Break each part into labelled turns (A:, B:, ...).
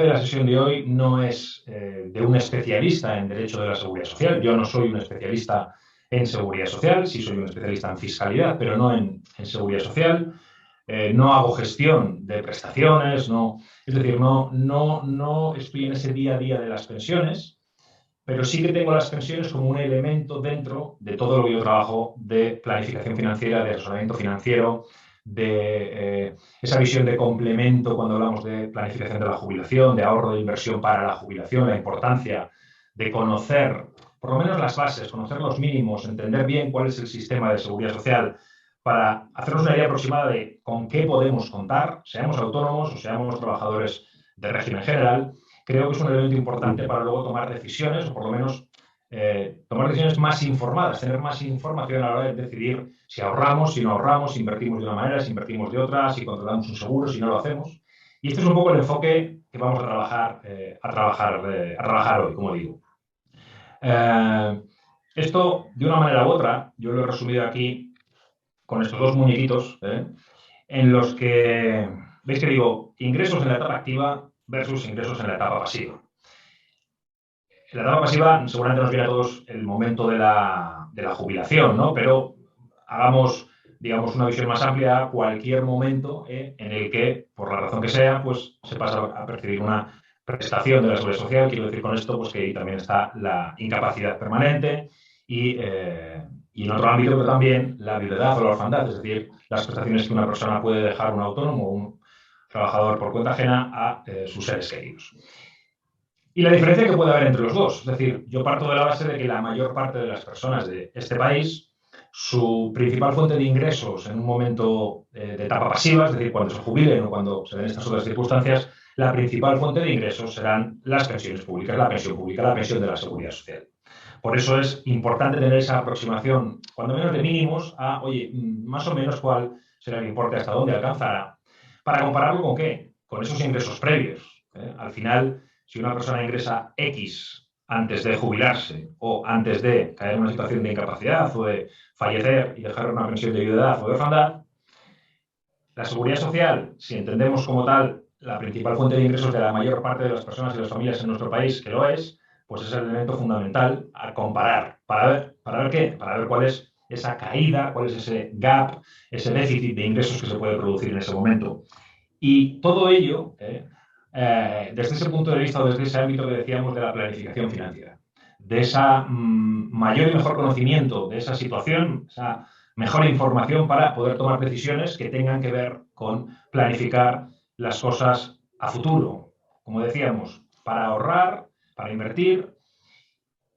A: de la sesión de hoy no es de un especialista en derecho de la seguridad social. Yo no soy un especialista en seguridad social, sí soy un especialista en fiscalidad, pero no en seguridad social. No hago gestión de prestaciones, es decir, no estoy en ese día a día de las pensiones, pero sí que tengo las pensiones como un elemento dentro de todo lo que yo trabajo de planificación financiera, de asesoramiento financiero, de esa visión de complemento cuando hablamos de planificación de la jubilación, de ahorro de inversión para la jubilación, la importancia de conocer por lo menos las bases, conocer los mínimos, entender bien cuál es el sistema de seguridad social para hacernos una idea aproximada de con qué podemos contar, seamos autónomos o seamos trabajadores de régimen general. Creo que es un elemento importante para luego tomar decisiones, o por lo menos tomar decisiones más informadas, tener más información a la hora de decidir si ahorramos, si no ahorramos, si invertimos de una manera, si invertimos de otra, si contratamos un seguro, si no lo hacemos. Y este es un poco el enfoque que vamos a trabajar hoy, como digo. Esto, de una manera u otra, yo lo he resumido aquí con estos dos muñequitos, en los que, veis que digo, ingresos en la etapa activa versus ingresos en la etapa pasiva. En la etapa pasiva seguramente nos viene a todos el momento de la jubilación, ¿no? Pero hagamos, digamos, una visión más amplia, cualquier momento en el que, por la razón que sea, pues se pasa a percibir una prestación de la seguridad social. Quiero decir con esto pues que ahí también está la incapacidad permanente y en otro ámbito, pero también la viudedad o la orfandad, es decir, las prestaciones que una persona puede dejar un autónomo o un trabajador por cuenta ajena a sus seres queridos. Y la diferencia que puede haber entre los dos. Es decir, yo parto de la base de que la mayor parte de las personas de este país, su principal fuente de ingresos en un momento de etapa pasiva, es decir, cuando se jubilen o cuando se den estas otras circunstancias, la principal fuente de ingresos serán las pensiones públicas, la pensión pública, la pensión de la seguridad social. Por eso es importante tener esa aproximación, cuando menos de mínimos, a, oye, más o menos cuál será el importe, hasta dónde alcanzará, para compararlo con qué, con esos ingresos previos. Al final, si una persona ingresa X antes de jubilarse o antes de caer en una situación de incapacidad o de fallecer y dejar una pensión de viudedad o de orfandad, la seguridad social, si entendemos como tal la principal fuente de ingresos de la mayor parte de las personas y las familias en nuestro país, que lo es, pues es el elemento fundamental a comparar. ¿Para ver qué? Para ver cuál es esa caída, cuál es ese gap, ese déficit de ingresos que se puede producir en ese momento. Y todo ello, desde ese punto de vista o desde ese ámbito que decíamos de la planificación financiera, de esa mayor y mejor conocimiento de esa situación, esa mejor información para poder tomar decisiones que tengan que ver con planificar las cosas a futuro. Como decíamos, para ahorrar, para invertir,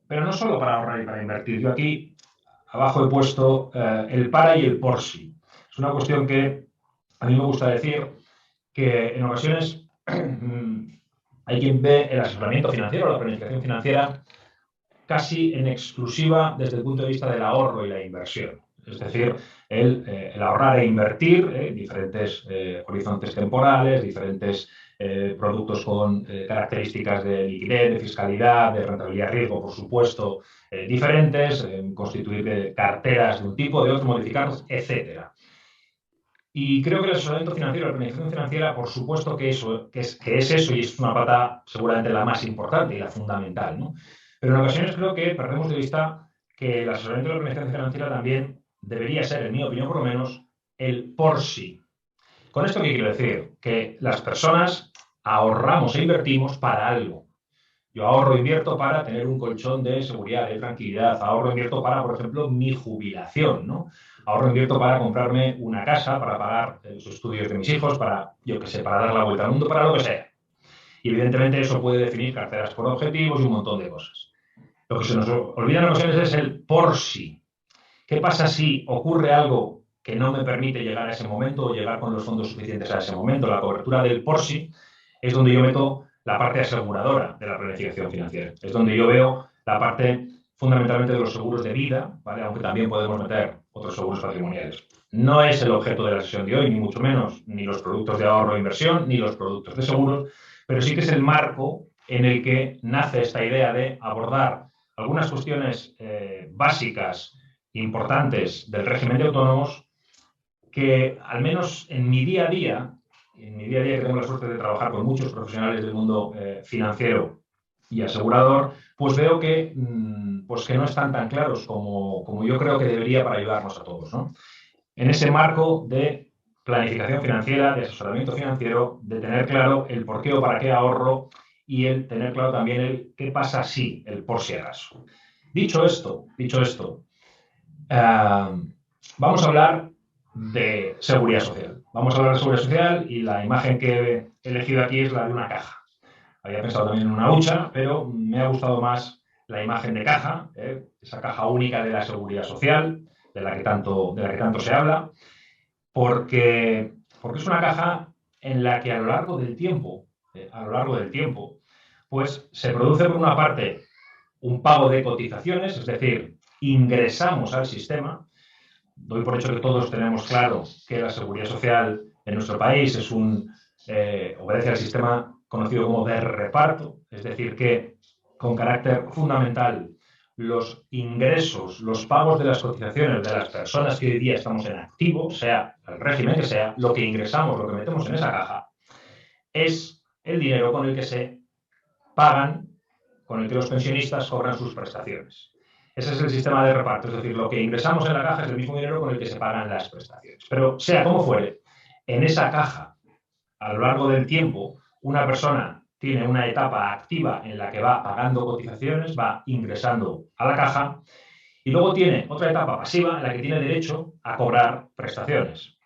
A: pero no solo para ahorrar y para invertir. Yo aquí abajo he puesto el para y el por sí. Es una cuestión que a mí me gusta decir que en ocasiones hay quien ve el asesoramiento financiero, la planificación financiera, casi en exclusiva desde el punto de vista del ahorro y la inversión. Es decir, el ahorrar e invertir diferentes horizontes temporales, diferentes productos con características de liquidez, de fiscalidad, de rentabilidad riesgo, por supuesto, diferentes, constituir carteras de un tipo, de otro, modificarlas, etcétera. Y creo que el asesoramiento financiero, la planificación financiera, por supuesto que es eso y es una pata seguramente la más importante y la fundamental, ¿no? Pero en ocasiones creo que perdemos de vista que el asesoramiento de la planificación financiera también debería ser, en mi opinión por lo menos, el por sí. ¿Con esto qué quiero decir? Que las personas ahorramos e invertimos para algo. Yo ahorro e invierto para tener un colchón de seguridad, de tranquilidad. Ahorro e invierto para, por ejemplo, mi jubilación, ¿no? Ahorro e invierto para comprarme una casa, para pagar los estudios de mis hijos, para, yo qué sé, para dar la vuelta al mundo, para lo que sea. Y evidentemente eso puede definir carteras por objetivos y un montón de cosas. Lo que se nos olvida en ocasiones es el por sí. ¿Qué pasa si ocurre algo que no me permite llegar a ese momento o llegar con los fondos suficientes a ese momento? La cobertura del por sí es donde yo meto la parte aseguradora de la planificación financiera. Es donde yo veo la parte fundamentalmente de los seguros de vida, ¿vale? Aunque también podemos meter otros seguros patrimoniales. No es el objeto de la sesión de hoy, ni mucho menos, ni los productos de ahorro e inversión, ni los productos de seguros, pero sí que es el marco en el que nace esta idea de abordar algunas cuestiones básicas importantes del régimen de autónomos que, al menos en mi día a día, en mi día a día, que tengo la suerte de trabajar con muchos profesionales del mundo financiero y asegurador, pues veo que, pues que no están tan claros como yo creo que debería para ayudarnos a todos, ¿no? En ese marco de planificación financiera, de asesoramiento financiero, de tener claro el por qué o para qué ahorro y el tener claro también el qué pasa si, el por si acaso. Dicho esto, vamos a hablar de seguridad social. Vamos a hablar de seguridad social y la imagen que he elegido aquí es la de una caja. Había pensado también en una hucha, pero me ha gustado más la imagen de caja, esa caja única de la seguridad social, de la que tanto se habla, porque es una caja en la que a lo largo del tiempo, pues se produce por una parte un pago de cotizaciones, es decir, ingresamos al sistema. Doy por hecho que todos tenemos claro que la seguridad social en nuestro país obedece al sistema conocido como de reparto, es decir, que con carácter fundamental los ingresos, los pagos de las cotizaciones de las personas que hoy día estamos en activo, sea el régimen que sea, lo que ingresamos, lo que metemos en esa caja, es el dinero con el que se pagan, con el que los pensionistas cobran sus prestaciones. Ese es el sistema de reparto, es decir, lo que ingresamos en la caja es el mismo dinero con el que se pagan las prestaciones. Pero sea como fuere, en esa caja, a lo largo del tiempo, una persona tiene una etapa activa en la que va pagando cotizaciones, va ingresando a la caja, y luego tiene otra etapa pasiva en la que tiene derecho a cobrar prestaciones.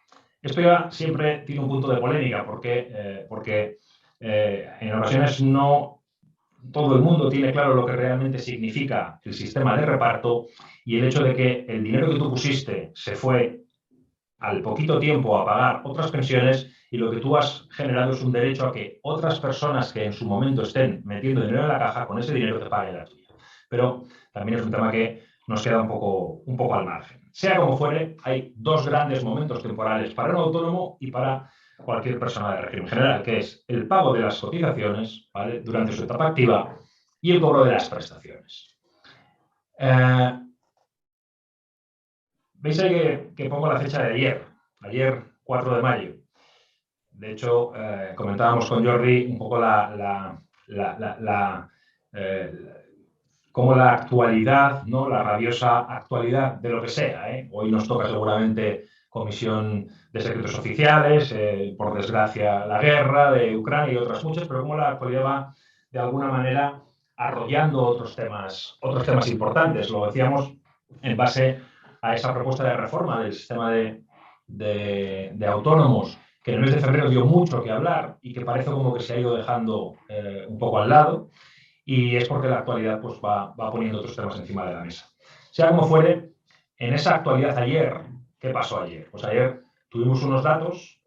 A: Esto ya siempre tiene un punto de polémica porque en ocasiones no todo el mundo tiene claro lo que realmente significa el sistema de reparto y el hecho de que el dinero que tú pusiste se fue al poquito tiempo a pagar otras pensiones y lo que tú has generado es un derecho a que otras personas que en su momento estén metiendo dinero en la caja, con ese dinero te paguen la tuya. Pero también es un tema que nos queda un poco al margen. Sea como fuere, hay dos grandes momentos temporales para un autónomo y para cualquier persona de régimen general, que es el pago de las cotizaciones, ¿vale?, durante su etapa activa y el cobro de las prestaciones. Veis ahí que pongo la fecha de ayer 4 de mayo. De hecho, comentábamos con Jordi un poco cómo la actualidad, ¿no?, la rabiosa actualidad de lo que sea. Hoy nos toca seguramente Comisión de Secretos Oficiales, por desgracia la guerra de Ucrania y otras muchas, pero cómo la actualidad va de alguna manera arrollando otros temas importantes. Lo decíamos en base a esa propuesta de reforma del sistema de autónomos, que en el mes de febrero dio mucho que hablar y que parece como que se ha ido dejando un poco al lado, y es porque la actualidad pues, va poniendo otros temas encima de la mesa. Sea como fuere, en esa actualidad ayer, ¿qué pasó ayer? Pues ayer tuvimos unos datos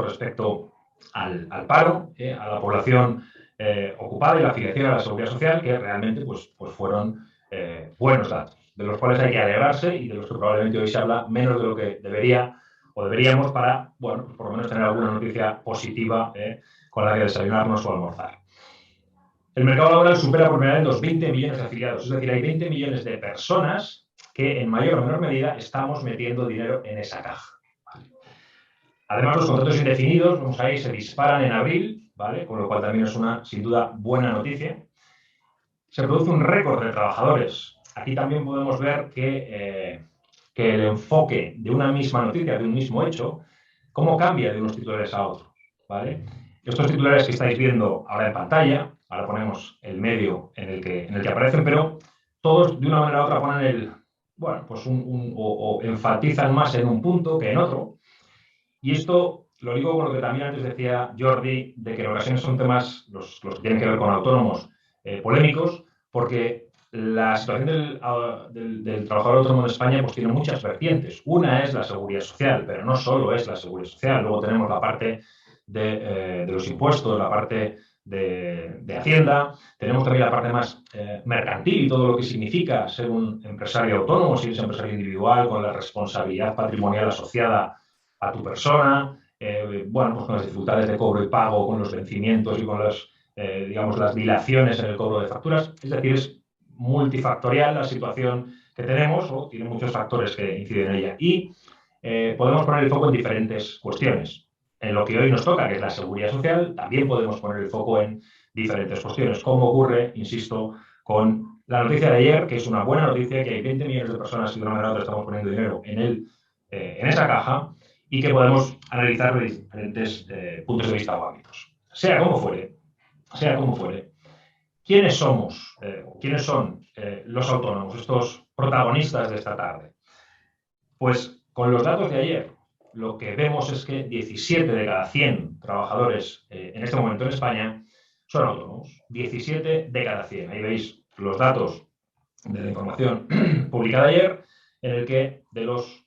A: respecto al paro, a la población ocupada y la afiliación a la seguridad social, que realmente pues fueron buenos datos, de los cuales hay que alegrarse y de los que probablemente hoy se habla menos de lo que debería o deberíamos para, bueno, pues por lo menos tener alguna noticia positiva con la que desayunarnos o almorzar. El mercado laboral supera por primera vez los 20 millones de afiliados, es decir, hay 20 millones de personas que en mayor o menor medida estamos metiendo dinero en esa caja. ¿Vale? Además, los contratos indefinidos, vamos ahí, se disparan en abril, ¿vale?, con lo cual también es una, sin duda, buena noticia. Se produce un récord de trabajadores. Aquí también podemos ver que el enfoque de una misma noticia, de un mismo hecho, cómo cambia de unos titulares a otros, ¿vale? Estos titulares que estáis viendo ahora en pantalla, ahora ponemos el medio en el que aparecen, pero todos de una manera u otra ponen pues o enfatizan más en un punto que en otro. Y esto lo digo con lo que también antes decía Jordi, de que en ocasiones son temas, los que tienen que ver con autónomos, polémicos, porque la situación del trabajador autónomo en España pues tiene muchas vertientes. Una es la seguridad social, pero no solo es la seguridad social. Luego tenemos la parte de los impuestos, la parte de Hacienda, tenemos también la parte más mercantil y todo lo que significa ser un empresario autónomo, si eres empresario individual, con la responsabilidad patrimonial asociada a tu persona, bueno, pues con las dificultades de cobro y pago, con los vencimientos y con digamos, las dilaciones en el cobro de facturas. Es decir, es multifactorial la situación que tenemos, o tiene muchos factores que inciden en ella. Y podemos poner el foco en diferentes cuestiones. en lo que hoy nos toca, que es la seguridad social, también podemos poner el foco en diferentes cuestiones, como ocurre, insisto, con la noticia de ayer, que es una buena noticia, que hay 20 millones de personas que de una manera u otra estamos poniendo dinero en esa caja y que podemos analizar de diferentes puntos de vista o ámbitos. Sea como fuere, ¿quiénes somos? ¿Quiénes son los autónomos, estos protagonistas de esta tarde? Pues con los datos de ayer, lo que vemos es que 17 de cada 100 trabajadores en este momento en España son autónomos. 17 de cada 100. Ahí veis los datos de la información publicada ayer, en el que de los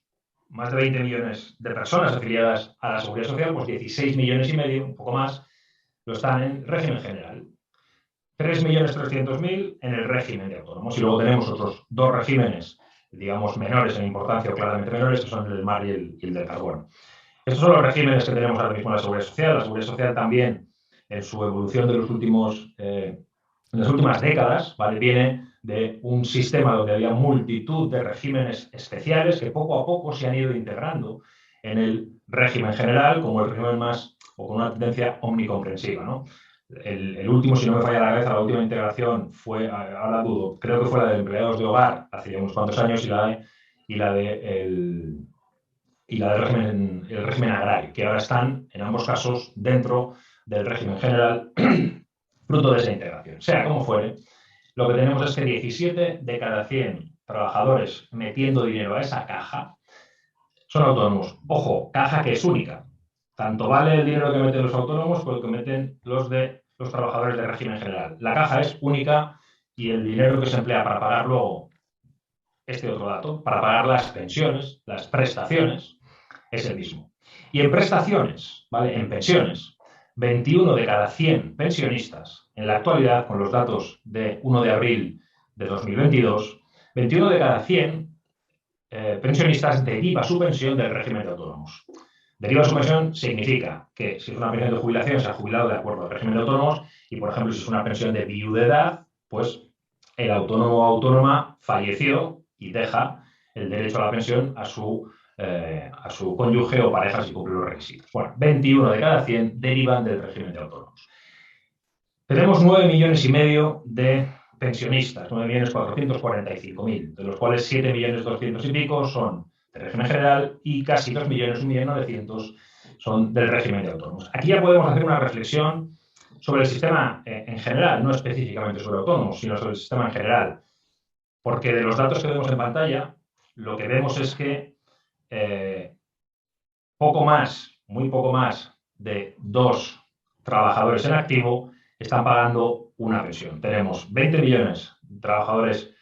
A: más de 20 millones de personas afiliadas a la Seguridad Social, pues 16 millones y medio, un poco más, lo están en régimen general. 3.300.000 en el régimen de autónomos. Y luego tenemos otros dos regímenes, digamos, menores en importancia o claramente menores, que son el del mar y el del carbón. Estos son los regímenes que tenemos ahora mismo en la Seguridad Social. La Seguridad Social también, en su evolución de en las últimas décadas, ¿vale? Viene de un sistema donde había multitud de regímenes especiales que poco a poco se han ido integrando en el régimen general como el régimen más, o con una tendencia omnicomprensiva, ¿no? El último, si no me falla la cabeza, la última integración fue, ahora dudo, creo que fue la de empleados de hogar hace ya unos cuantos años y la del régimen agrario, que ahora están, en ambos casos, dentro del régimen general, fruto de esa integración. Sea como fuere, lo que tenemos es que 17 de cada 100 trabajadores metiendo dinero a esa caja son autónomos. Ojo, caja que es única. Tanto vale el dinero que meten los autónomos como el que meten los trabajadores de régimen general. La caja es única y el dinero que se emplea para pagar luego este otro dato, para pagar las pensiones, las prestaciones, es el mismo. Y en prestaciones, ¿vale? En pensiones, 21 de cada 100 pensionistas, en la actualidad, con los datos de 1 de abril de 2022, 21 de cada 100 pensionistas deriva su pensión del régimen de autónomos. Deriva su pensión significa que si es una pensión de jubilación se ha jubilado de acuerdo al régimen de autónomos y, por ejemplo, si es una pensión de viudedad, pues el autónomo o autónoma falleció y deja el derecho a la pensión a su cónyuge o pareja si cumple los requisitos. Bueno, 21 de cada 100 derivan del régimen de autónomos. Tenemos 9 millones y medio de pensionistas, 9.445.000, de los cuales 7 millones 200 y pico son del régimen general y casi 2 millones, 1.900.000 son del régimen de autónomos. Aquí ya podemos hacer una reflexión sobre el sistema en general, no específicamente sobre autónomos, sino sobre el sistema en general. Porque de los datos que vemos en pantalla, lo que vemos es que muy poco más de 2 trabajadores en activo están pagando una pensión. Tenemos 20 millones de trabajadores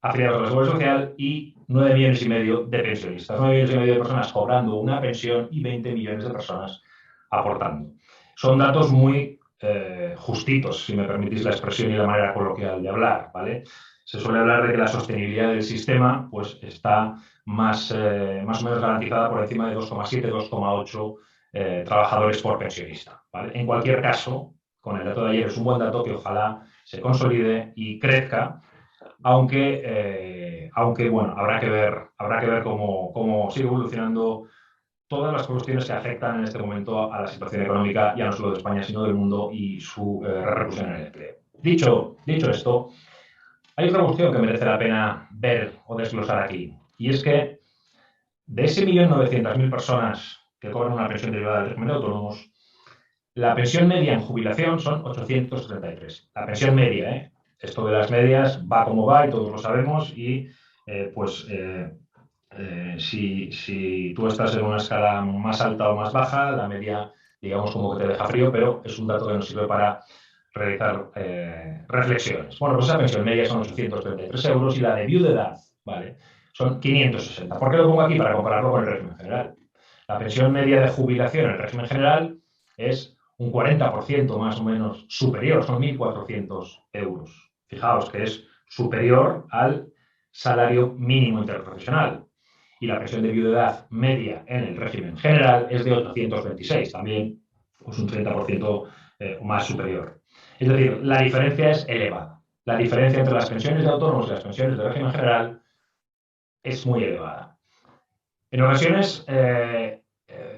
A: afiliados a la Seguridad Social y 9 millones y medio de pensionistas. 9 millones y medio de personas cobrando una pensión y 20 millones de personas aportando. Son datos muy justitos, si me permitís la expresión y la manera coloquial de hablar, ¿vale? Se suele hablar de que la sostenibilidad del sistema pues, está más o menos garantizada por encima de 2,7, 2,8 trabajadores por pensionista, ¿vale? En cualquier caso, con el dato de ayer es un buen dato que ojalá se consolide y crezca, aunque bueno, habrá que ver cómo sigue evolucionando todas las cuestiones que afectan en este momento a la situación económica, ya no solo de España, sino del mundo y su repercusión en el empleo. Dicho esto, hay otra cuestión que merece la pena ver o desglosar aquí, y es que de ese 1.900.000 personas que cobran una pensión derivada del régimen de autónomos, la pensión media en jubilación son 833. La pensión media, Esto de las medias va como va y todos lo sabemos y si tú estás en una escala más alta o más baja, la media, digamos, como que te deja frío, pero es un dato que nos sirve para realizar reflexiones. Bueno, pues esa pensión media son 833 euros y la de viudedad, ¿vale? Son 560. ¿Por qué lo pongo aquí? Para compararlo con el régimen general. La pensión media de jubilación en el régimen general es un 40% más o menos superior, son 1.400 euros. Fijaos que es superior al salario mínimo interprofesional. Y la pensión de viudedad media en el régimen general es de 826, también pues un 30% más superior. Es decir, la diferencia es elevada. La diferencia entre las pensiones de autónomos y las pensiones del régimen general es muy elevada. En ocasiones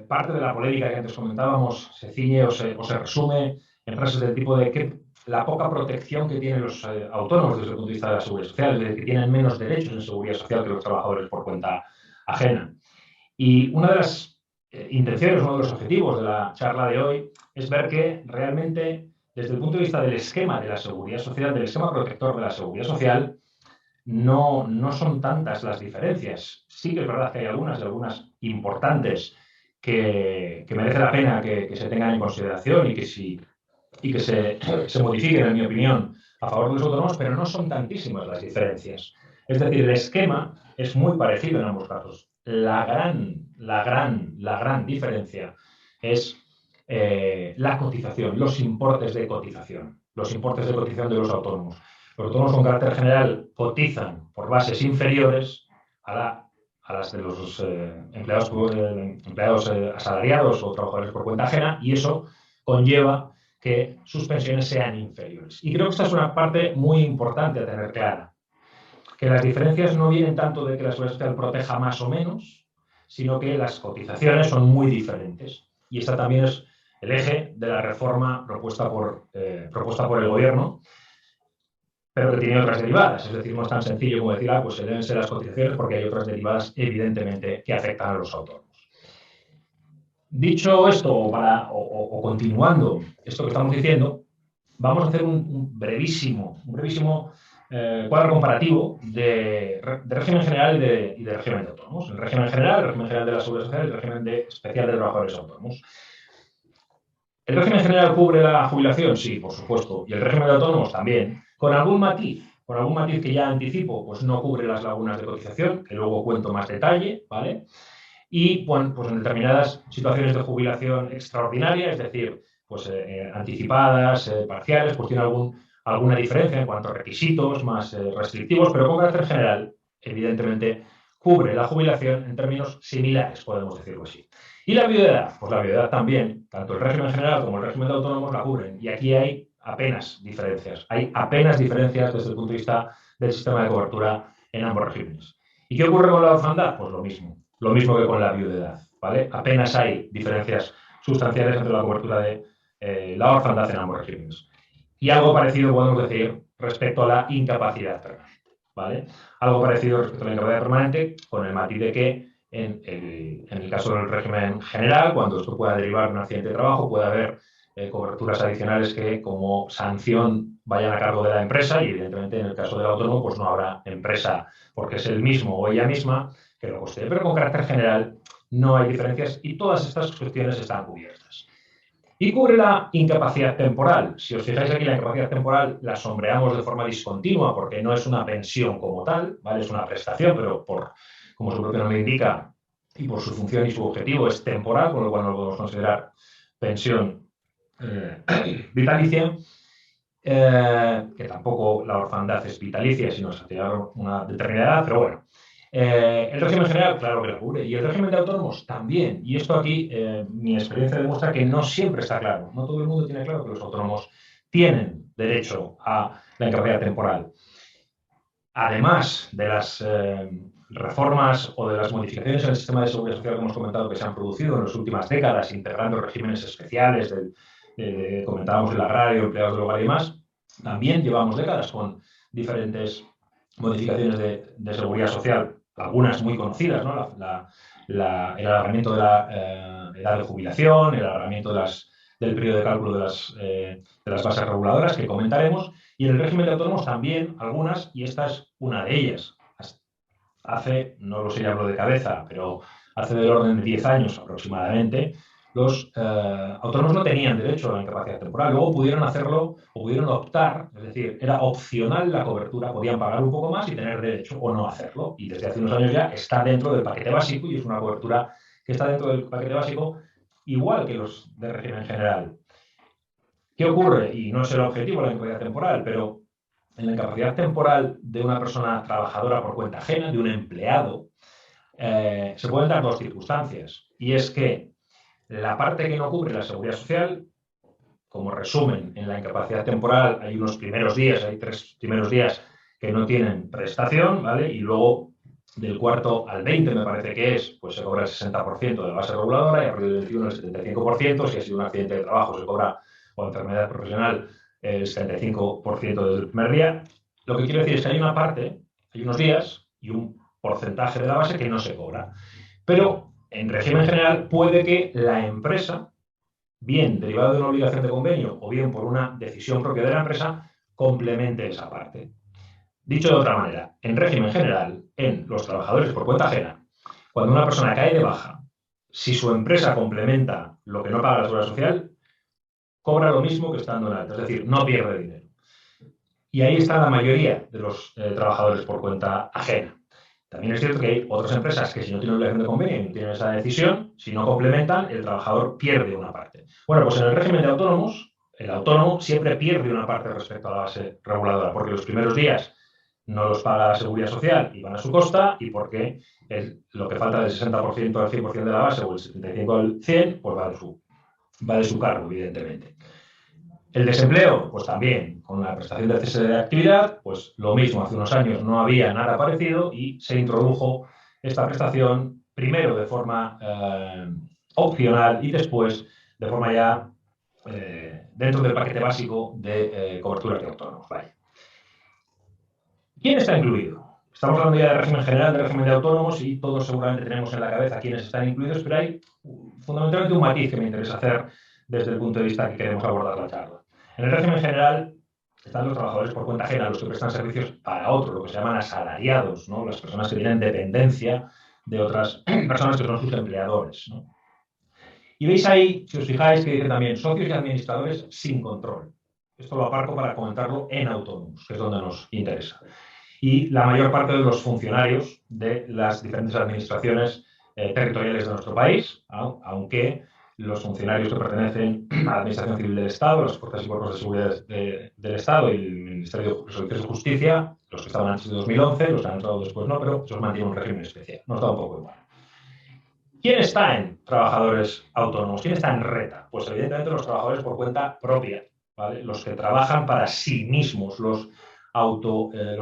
A: parte de la polémica que antes comentábamos se ciñe o se resume en frases del tipo de que la poca protección que tienen los autónomos desde el punto de vista de la seguridad social, de que tienen menos derechos en seguridad social que los trabajadores por cuenta ajena. Y una de las intenciones, uno de los objetivos de la charla de hoy es ver que realmente, desde el punto de vista del esquema de la seguridad social, del esquema protector de la seguridad social, no son tantas las diferencias. Sí que es verdad que hay algunas, y algunas importantes, que merece la pena que se tengan en consideración y que se modifiquen, en mi opinión, a favor de los autónomos, pero no son tantísimas las diferencias. Es decir, el esquema es muy parecido en ambos casos. La gran diferencia es la cotización, los importes de cotización de los autónomos. Los autónomos con carácter general cotizan por bases inferiores a las de los empleados asalariados o trabajadores por cuenta ajena, y eso conlleva que sus pensiones sean inferiores. Y creo que esta es una parte muy importante a tener clara, que las diferencias no vienen tanto de que la seguridad social proteja más o menos, sino que las cotizaciones son muy diferentes. Y esta también es el eje de la reforma propuesta por el Gobierno, pero que tiene otras derivadas. Es decir, no es tan sencillo como decir, pues se deben ser las cotizaciones, porque hay otras derivadas, evidentemente, que afectan a los autónomos. Dicho esto, o continuando esto que estamos diciendo, vamos a hacer un brevísimo cuadro comparativo de régimen general y de régimen de autónomos. El régimen general de la seguridad social y el régimen especial de trabajadores autónomos. ¿El régimen general cubre la jubilación? Sí, por supuesto. Y el régimen de autónomos también. Con algún matiz que ya anticipo, pues no cubre las lagunas de cotización, que luego cuento más detalle, ¿vale? Y bueno, pues en determinadas situaciones de jubilación extraordinaria, es decir, pues anticipadas, parciales, pues tiene alguna diferencia en cuanto a requisitos más restrictivos, pero con carácter general, evidentemente, cubre la jubilación en términos similares, podemos decirlo así. Y la viudedad, pues la viudedad también, tanto el régimen general como el régimen de autónomos la cubren, y aquí hay apenas diferencias. Hay apenas diferencias desde el punto de vista del sistema de cobertura en ambos regímenes. ¿Y qué ocurre con la orfandad? Pues lo mismo que con la viudedad, ¿vale? Apenas hay diferencias sustanciales entre la cobertura de la orfandad en ambos regímenes. Y algo parecido podemos decir respecto a la incapacidad permanente, ¿vale? Algo parecido respecto a la incapacidad permanente, con el matiz de que en el caso del régimen general, cuando esto pueda derivar de un accidente de trabajo, puede haber coberturas adicionales que como sanción vayan a cargo de la empresa, y evidentemente en el caso del autónomo pues no habrá empresa, porque es el mismo o ella misma que lo costee. Pero con carácter general no hay diferencias y todas estas cuestiones están cubiertas. Y cubre la incapacidad temporal. Si os fijáis aquí, la incapacidad temporal la sombreamos de forma discontinua porque no es una pensión como tal, ¿vale? Es una prestación, pero como su propio nombre indica, y por su función y su objetivo es temporal, con lo cual no lo podemos considerar pensión vitalicia, que tampoco la orfandad es vitalicia, sino hasta llegar a una determinada edad, pero bueno. El régimen general, claro que lo cubre, y el régimen de autónomos también. Y esto aquí, mi experiencia demuestra que no siempre está claro. No todo el mundo tiene claro que los autónomos tienen derecho a la incapacidad temporal. Además de las reformas o de las modificaciones en el sistema de seguridad social que hemos comentado que se han producido en las últimas décadas, integrando regímenes especiales, comentábamos el agrario, empleados del hogar y demás, también llevamos décadas con diferentes modificaciones de seguridad social, algunas muy conocidas, ¿no? El alargamiento de la edad de jubilación, el alargamiento del periodo de cálculo de las bases reguladoras, que comentaremos, y en el régimen de autónomos también algunas, y esta es una de ellas. Hace, no lo sé, ya hablo de cabeza, pero hace del orden de 10 años aproximadamente, los autónomos no tenían derecho a la incapacidad temporal. Luego pudieron hacerlo o pudieron optar, es decir, era opcional la cobertura, podían pagar un poco más y tener derecho o no hacerlo. Y desde hace unos años ya está dentro del paquete básico, y es una cobertura que está dentro del paquete básico igual que los de régimen general. ¿Qué ocurre? Y no es el objetivo la incapacidad temporal, pero en la incapacidad temporal de una persona trabajadora por cuenta ajena, de un empleado, se pueden dar dos circunstancias. Y es que la parte que no cubre la seguridad social, como resumen, en la incapacidad temporal hay unos primeros días, hay 3 primeros días que no tienen prestación, ¿vale? Y luego del cuarto al 20, me parece que es, pues se cobra el 60% de la base reguladora y a partir del 21 el 75%, si ha sido un accidente de trabajo se cobra, o enfermedad profesional, el 75% desde el primer día. Lo que quiero decir es que hay una parte, hay unos días y un porcentaje de la base que no se cobra. Pero en régimen general puede que la empresa, bien derivado de una obligación de convenio o bien por una decisión propia de la empresa, complemente esa parte. Dicho de otra manera, en régimen general, en los trabajadores por cuenta ajena, cuando una persona cae de baja, si su empresa complementa lo que no paga la seguridad social, cobra lo mismo que estando en alta, es decir, no pierde dinero. Y ahí está la mayoría de los trabajadores por cuenta ajena. También es cierto que hay otras empresas que si no tienen obligación de convenio y no tienen esa decisión, si no complementan, el trabajador pierde una parte. Bueno, pues en el régimen de autónomos, el autónomo siempre pierde una parte respecto a la base reguladora, porque los primeros días no los paga la seguridad social y van a su costa, y porque lo que falta del 60% al 100% de la base o el 75% al 100%, pues va de su cargo, evidentemente. El desempleo, pues también, con la prestación de cese de actividad, pues lo mismo, hace unos años no había nada parecido y se introdujo esta prestación primero de forma opcional y después de forma ya dentro del paquete básico de cobertura de autónomos. Vale. ¿Quién está incluido? Estamos hablando ya de régimen general, de régimen de autónomos y todos seguramente tenemos en la cabeza quiénes están incluidos, pero hay fundamentalmente un matiz que me interesa hacer desde el punto de vista que queremos abordar la charla. En el régimen general están los trabajadores por cuenta ajena, los que prestan servicios para otros, lo que se llaman asalariados, ¿no? Las personas que tienen dependencia de otras personas que son sus empleadores, ¿no? Y veis ahí, si os fijáis, que dice también socios y administradores sin control. Esto lo aparco para comentarlo en autónomos, que es donde nos interesa. Y la mayor parte de los funcionarios de las diferentes administraciones territoriales de nuestro país, aunque los funcionarios que pertenecen a la Administración Civil del Estado, las fuerzas y cuerpos de seguridad del Estado y el Ministerio de Servicios de Justicia, los que estaban antes de 2011, los que han entrado después no, pero esos mantienen un régimen especial. Nos da un poco igual. ¿Quién está en trabajadores autónomos? ¿Quién está en reta? Pues evidentemente los trabajadores por cuenta propia, ¿vale? Los que trabajan para sí mismos, los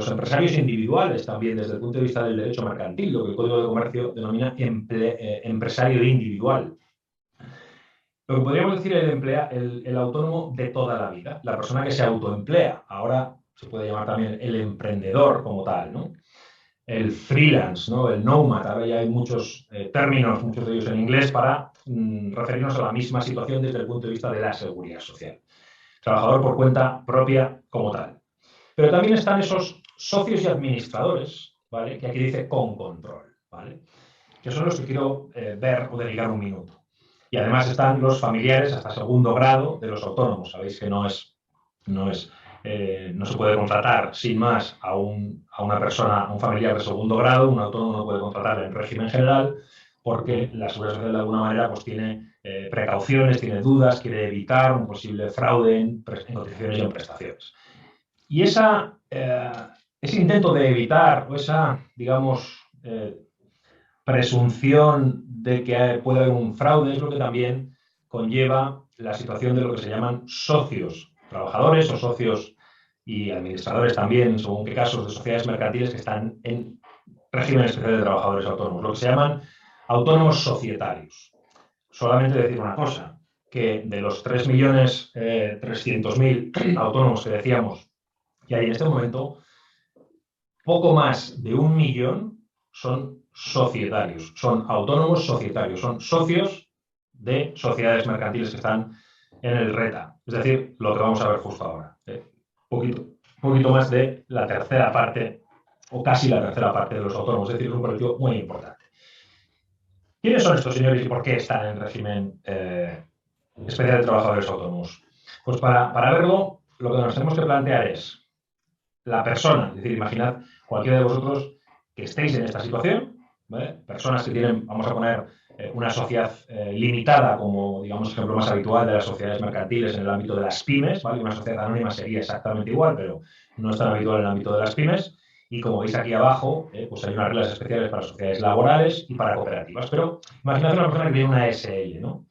A: empresarios individuales también desde el punto de vista del derecho mercantil, lo que el Código de Comercio denomina empresario individual. Lo que podríamos decir el autónomo de toda la vida, la persona que se autoemplea. Ahora se puede llamar también el emprendedor como tal, ¿no? El freelance, ¿no? El nomad. Ahora ya hay muchos términos, muchos de ellos en inglés, para referirnos a la misma situación desde el punto de vista de la seguridad social. Trabajador por cuenta propia como tal. Pero también están esos socios y administradores, ¿vale? Que aquí dice con control, ¿vale? Que son los que quiero ver o dedicar un minuto. Y además están los familiares hasta segundo grado de los autónomos. Sabéis que no se puede contratar sin más a una persona, a un familiar de segundo grado, un autónomo no puede contratar en régimen general, porque la Seguridad Social de alguna manera pues tiene precauciones, tiene dudas, quiere evitar un posible fraude en cotizaciones y en prestaciones. Y ese intento de evitar, o esa, digamos, presunción de que puede haber un fraude, es lo que también conlleva la situación de lo que se llaman socios trabajadores o socios y administradores también, según qué casos, de sociedades mercantiles que están en régimen especial de trabajadores autónomos, lo que se llaman autónomos societarios. Solamente decir una cosa, que de los 3.300.000 autónomos que decíamos que hay en este momento, poco más de 1 millón son societarios, son autónomos societarios, son socios de sociedades mercantiles que están en el RETA. Es decir, lo que vamos a ver justo ahora. Poquito más de la tercera parte, o casi la tercera parte de los autónomos. Es decir, es un colectivo muy importante. ¿Quiénes son estos señores y por qué están en régimen especial de trabajadores autónomos? Pues para verlo, lo que nos tenemos que plantear es la persona, es decir, imaginad cualquiera de vosotros que estéis en esta situación, ¿vale? Personas que tienen, vamos a poner, una sociedad limitada como, digamos, ejemplo más habitual de las sociedades mercantiles en el ámbito de las pymes, ¿vale? Una sociedad anónima sería exactamente igual, pero no es tan habitual en el ámbito de las pymes. Y como veis aquí abajo, pues hay unas reglas especiales para sociedades laborales y para cooperativas. Pero imaginad una persona que tiene una SL, ¿no?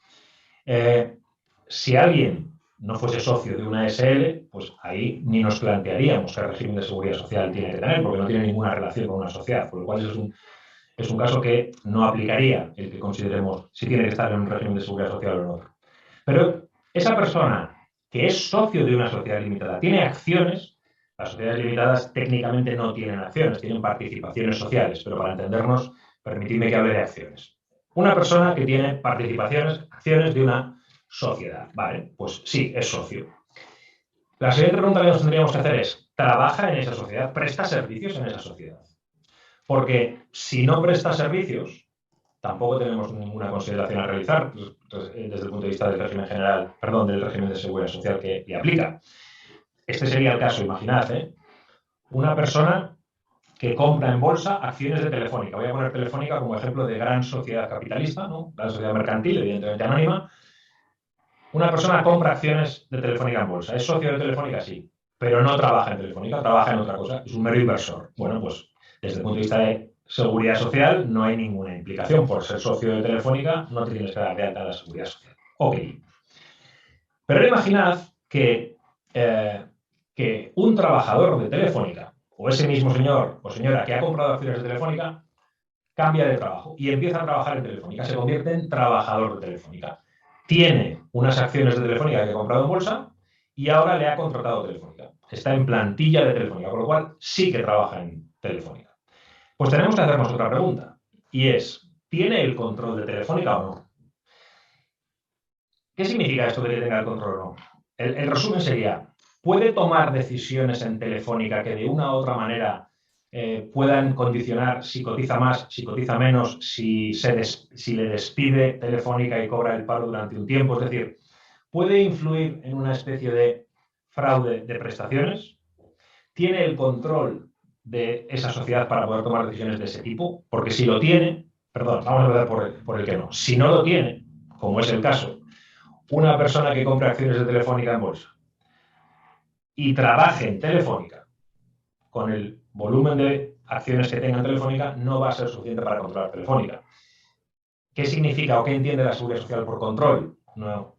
A: Si alguien no fuese socio de una SL, pues ahí ni nos plantearíamos qué régimen de seguridad social tiene que tener, porque no tiene ninguna relación con una sociedad, por lo cual es un caso que no aplicaría el que consideremos si tiene que estar en un régimen de seguridad social o en otro. Pero esa persona que es socio de una sociedad limitada tiene acciones. Las sociedades limitadas técnicamente no tienen acciones, tienen participaciones sociales, pero para entendernos, permitidme que hable de acciones. Una persona que tiene participaciones, acciones de una sociedad, ¿vale? Pues sí, es socio. La siguiente pregunta que nos tendríamos que hacer es, ¿trabaja en esa sociedad? ¿Presta servicios en esa sociedad? Porque si no presta servicios, tampoco tenemos ninguna consideración a realizar desde el punto de vista del régimen general, perdón, del régimen de seguridad social que le aplica. Este sería el caso, imaginad, una persona que compra en bolsa acciones de Telefónica. Voy a poner Telefónica como ejemplo de gran sociedad capitalista, ¿no? Gran sociedad mercantil, evidentemente anónima. Una persona compra acciones de Telefónica en bolsa. ¿Es socio de Telefónica? Sí. Pero no trabaja en Telefónica, trabaja en otra cosa. Es un mero inversor. Bueno, pues desde el punto de vista de seguridad social no hay ninguna implicación. Por ser socio de Telefónica no te tienes que dar de alta en la seguridad social. Ok. Pero imaginad que un trabajador de Telefónica, o ese mismo señor o señora que ha comprado acciones de Telefónica, cambia de trabajo y empieza a trabajar en Telefónica, se convierte en trabajador de Telefónica. Tiene unas acciones de Telefónica que ha comprado en bolsa y ahora le ha contratado Telefónica. Está en plantilla de Telefónica, por lo cual sí que trabaja en Telefónica. Pues tenemos que hacernos otra pregunta, y es, ¿tiene el control de Telefónica o no? ¿Qué significa esto de que tenga el control o no? El resumen sería, ¿puede tomar decisiones en Telefónica que de una u otra manera puedan condicionar si cotiza más, si cotiza menos, si le despide Telefónica y cobra el paro durante un tiempo? Es decir, ¿puede influir en una especie de fraude de prestaciones? ¿Tiene el control de esa sociedad para poder tomar decisiones de ese tipo? Porque si lo tiene, perdón, vamos a empezar por el que no. Si no lo tiene, como es el caso, una persona que compra acciones de Telefónica en bolsa y trabaje en Telefónica con el volumen de acciones que tenga en Telefónica, no va a ser suficiente para controlar Telefónica. ¿Qué significa o qué entiende la seguridad social por control? No,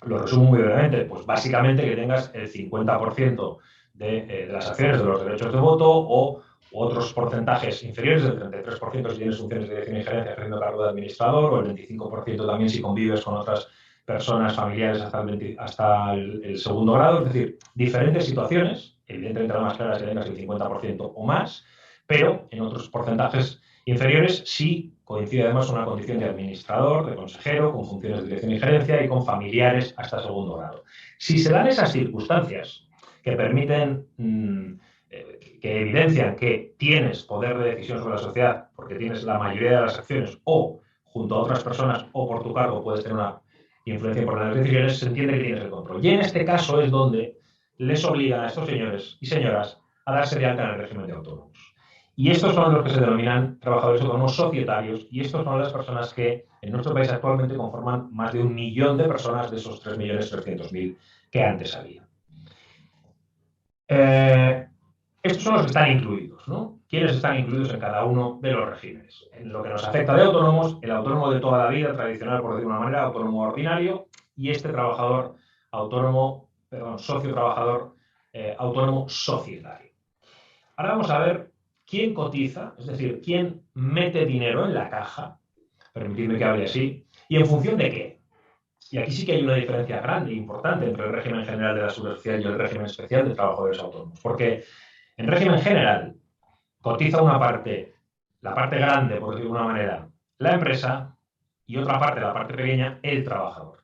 A: lo resumo muy brevemente. Pues básicamente que tengas el 50% de las acciones de los derechos de voto o otros porcentajes inferiores, del 33% si tienes funciones de dirección y gerencia ejerciendo cargo de administrador, o el 25% también si convives con otras personas familiares hasta el segundo grado. Es decir, diferentes situaciones, evidentemente la más clara es que tengas el 50% o más, pero en otros porcentajes inferiores sí coincide además con una condición de administrador, de consejero, con funciones de dirección y gerencia y con familiares hasta segundo grado. Si se dan esas circunstancias que permiten, que evidencian que tienes poder de decisión sobre la sociedad porque tienes la mayoría de las acciones o junto a otras personas o por tu cargo puedes tener una influencia por las decisiones, se entiende que tienes el control. Y en este caso es donde les obligan a estos señores y señoras a darse de alta en el régimen de autónomos. Y estos son los que se denominan trabajadores autónomos societarios, y estos son las personas que en nuestro país actualmente conforman más de 1 millón de personas de esos 3.300.000 que antes había. Estos son los que están incluidos, ¿no? ¿Quiénes están incluidos en cada uno de los regímenes? En lo que nos afecta de autónomos, el autónomo de toda la vida, tradicional por decirlo de una manera, autónomo ordinario, y este trabajador autónomo, perdón, socio trabajador autónomo societario. Ahora vamos a ver quién cotiza, es decir, quién mete dinero en la caja, permitidme que hable así, y en función de qué. Y aquí sí que hay una diferencia grande e importante entre el régimen general de la seguridad social y el régimen especial de trabajadores autónomos. Porque en régimen general cotiza una parte, la parte grande, por decirlo de una manera, la empresa, y otra parte, la parte pequeña, el trabajador.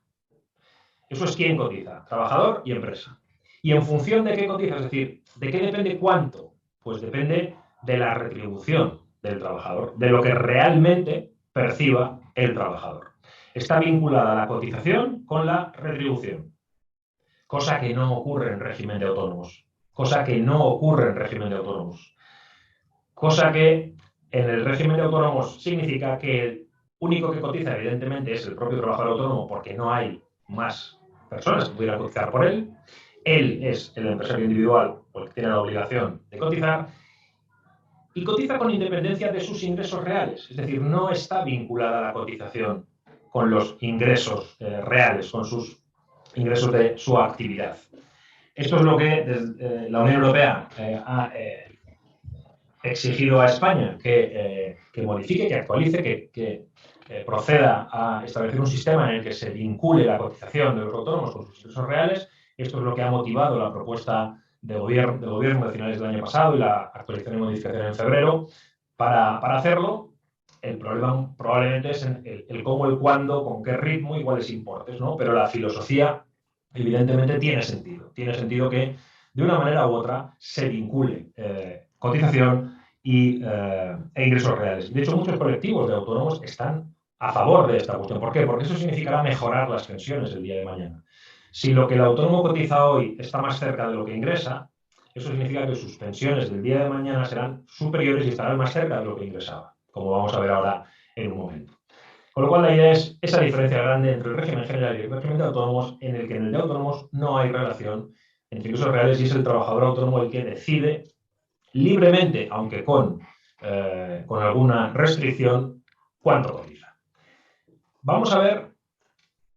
A: Eso es quién cotiza, trabajador y empresa. Y en función de qué cotiza, es decir, ¿de qué depende cuánto? Pues depende de la retribución del trabajador, de lo que realmente perciba el trabajador. Está vinculada la cotización con la retribución, cosa que no ocurre en régimen de autónomos, cosa que no ocurre en régimen de autónomos, cosa que en el régimen de autónomos significa que el único que cotiza evidentemente es el propio trabajador autónomo porque no hay más personas que pudieran cotizar por él. Él es el empresario individual o el que tiene la obligación de cotizar y cotiza con independencia de sus ingresos reales. Es decir, no está vinculada la cotización con los ingresos reales, con sus ingresos de su actividad. Esto es lo que la Unión Europea ha exigido a España que modifique, que actualice, que proceda a establecer un sistema en el que se vincule la cotización de los autónomos con sus ingresos reales. Esto es lo que ha motivado la propuesta del gobierno de finales del año pasado y la actualización y modificación en febrero. Para hacerlo, el problema probablemente es el cómo, el cuándo, con qué ritmo y cuáles importes, ¿no? Pero la filosofía, evidentemente, tiene sentido. Tiene sentido que, de una manera u otra, se vincule cotización e ingresos reales. De hecho, muchos colectivos de autónomos están a favor de esta cuestión. ¿Por qué? Porque eso significará mejorar las pensiones el día de mañana. Si lo que el autónomo cotiza hoy está más cerca de lo que ingresa, eso significa que sus pensiones del día de mañana serán superiores y estarán más cerca de lo que ingresaba, como vamos a ver ahora en un momento. Con lo cual, la idea es esa diferencia grande entre el régimen general y el régimen de autónomos, en el que en el de autónomos no hay relación entre ingresos reales y es el trabajador autónomo el que decide libremente, aunque con alguna restricción, cuánto cotiza. Vamos a ver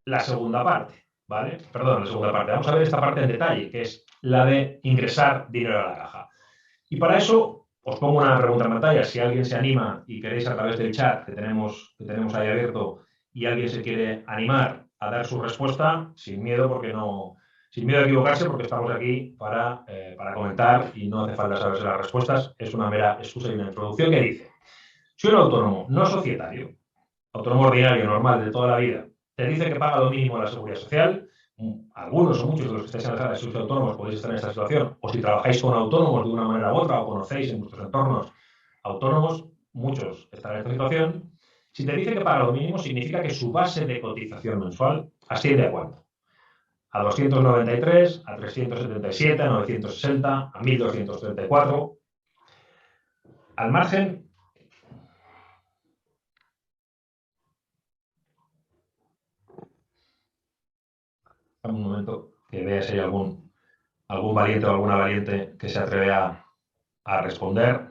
A: la segunda parte, ¿vale? Perdón, la segunda parte. Vamos a ver esta parte en detalle, que es la de ingresar dinero a la caja. Y para eso os pongo una pregunta en pantalla. Si alguien se anima y queréis a través del chat que tenemos ahí abierto y alguien se quiere animar a dar su respuesta, sin miedo, sin miedo a equivocarse, porque estamos aquí para comentar y no hace falta saberse las respuestas. Es una mera excusa y una introducción que dice: si un autónomo no societario, autónomo ordinario, normal, de toda la vida, te dice que paga lo mínimo a la seguridad social, algunos o muchos de los que estáis en la sala de sois autónomos podéis estar en esta situación, o si trabajáis con autónomos de una manera u otra, o conocéis en vuestros entornos autónomos, muchos están en esta situación. Si te dice que paga lo mínimo, significa que su base de cotización mensual asciende ¿a cuánto? A 293, a 377, a 960, a 1234. Al margen. Un momento que vea si hay algún valiente o alguna valiente que se atreve a responder.